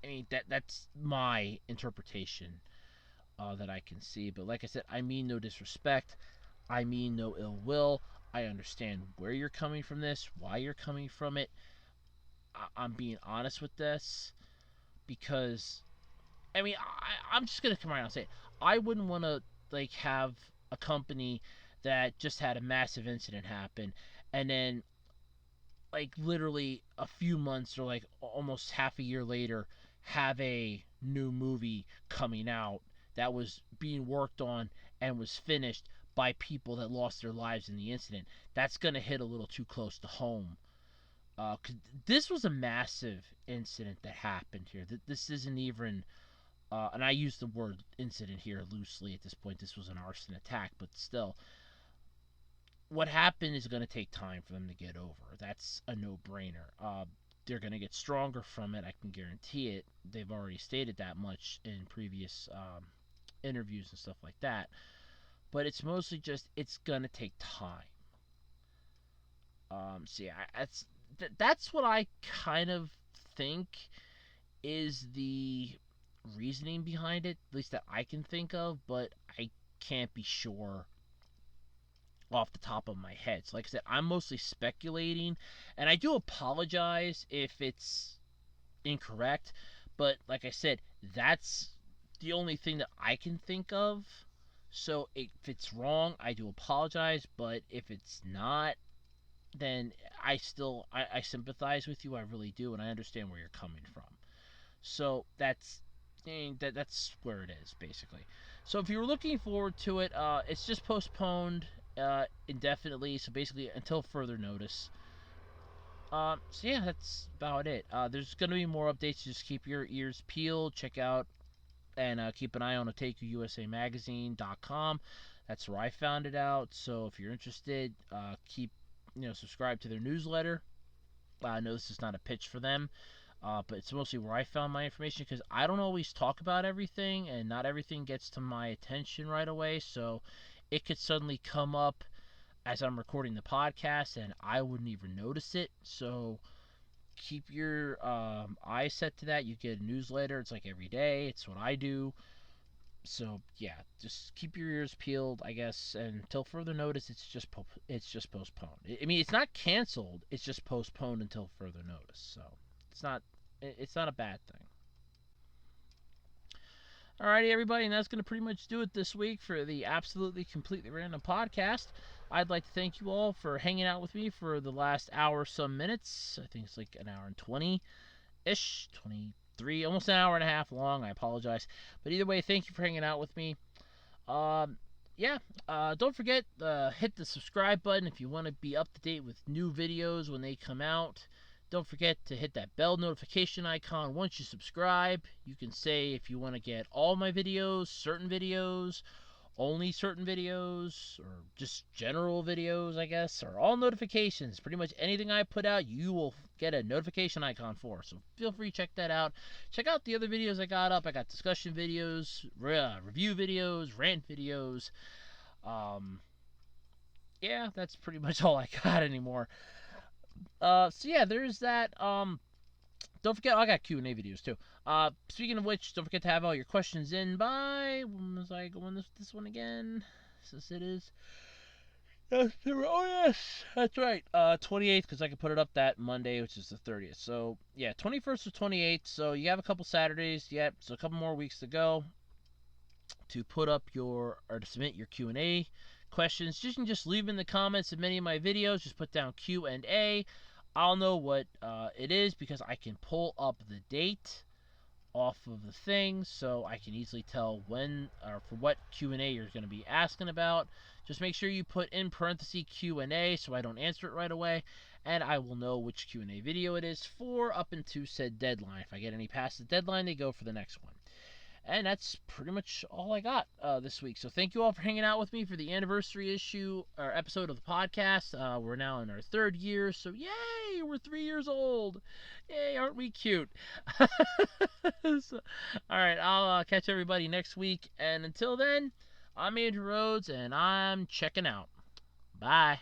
I mean that's my interpretation that I can see. But like I said, I mean no disrespect. I mean no ill will. I understand where you're coming from this, why you're coming from it. I'm being honest with this because I mean I'm just gonna come around and say it. I wouldn't want to like have a company that just had a massive incident happen and then like literally a few months or like almost half a year later have a new movie coming out that was being worked on and was finished by people that lost their lives in the incident. That's going to hit a little too close to home. 'Cause this was a massive incident that happened here. This isn't even, and I use the word incident here loosely at this point. This was an arson attack, but still, what happened is going to take time for them to get over. That's a no-brainer. They're going to get stronger from it. I can guarantee it. They've already stated that much in previous interviews and stuff like that. But it's mostly just it's going to take time. So yeah, that's what I kind of think is the reasoning behind it, at least that I can think of. But I can't be sure off the top of my head. So like I said, I'm mostly speculating, and I do apologize if it's incorrect, but like I said, that's the only thing that I can think of. So if it's wrong, I do apologize, but if it's not, then I sympathize with you. I really do, and I understand where you're coming from. So that's where it is basically. So if you're looking forward to it, it's just postponed indefinitely. So basically until further notice. So yeah, that's about it. There's gonna be more updates. Just keep your ears peeled. Check out and keep an eye on OtakuUSAMagazine.com. That's where I found it out. So if you're interested, keep subscribe to their newsletter. I know this is not a pitch for them, but it's mostly where I found my information because I don't always talk about everything, and not everything gets to my attention right away. So it could suddenly come up as I'm recording the podcast, and I wouldn't even notice it. So keep your eyes set to that. You get a newsletter. It's like every day. It's what I do. So yeah, just keep your ears peeled, I guess. And until further notice, it's just postponed. I mean, it's not canceled. It's just postponed until further notice. So it's not a bad thing. Alrighty, everybody, and that's going to pretty much do it this week for the Absolutely Completely Random podcast. I'd like to thank you all for hanging out with me for the last hour some minutes. I think it's like an hour and 20-ish, 23, almost an hour and a half long. I apologize. But either way, thank you for hanging out with me. Yeah, don't forget, hit the subscribe button if you want to be up to date with new videos when they come out. Don't forget to hit that bell notification icon once you subscribe. You can say if you want to get all my videos, certain videos, only certain videos, or just general videos, I guess, or all notifications. Pretty much anything I put out, you will get a notification icon for. So feel free to check that out. Check out the other videos I got up. I got discussion videos, review videos, rant videos. Yeah, that's pretty much all I got anymore. So yeah, there's that. Don't forget, I got Q&A videos too. Speaking of which, don't forget to have all your questions in by, when was I going this one again? Since it is, oh yes, that's right, 28th, because I can put it up that Monday, which is the 30th. So yeah, 21st or 28th. So you have a couple Saturdays yet, so a couple more weeks to go to put up or to submit your Q&A questions. You can just leave in the comments of many of my videos. Just put down Q&A. I'll know what it is because I can pull up the date off of the thing, so I can easily tell when or for what Q&A you're going to be asking about. Just make sure you put in parentheses Q&A so I don't answer it right away, and I will know which Q&A video it is for up into said deadline. If I get any past the deadline, they go for the next one. And that's pretty much all I got this week. So thank you all for hanging out with me for the anniversary issue or episode of the podcast. We're now in our 3rd year, so yay, we're 3 years old. Yay, aren't we cute? So, all right, I'll catch everybody next week. And until then, I'm Andrew Rhodes, and I'm checking out. Bye.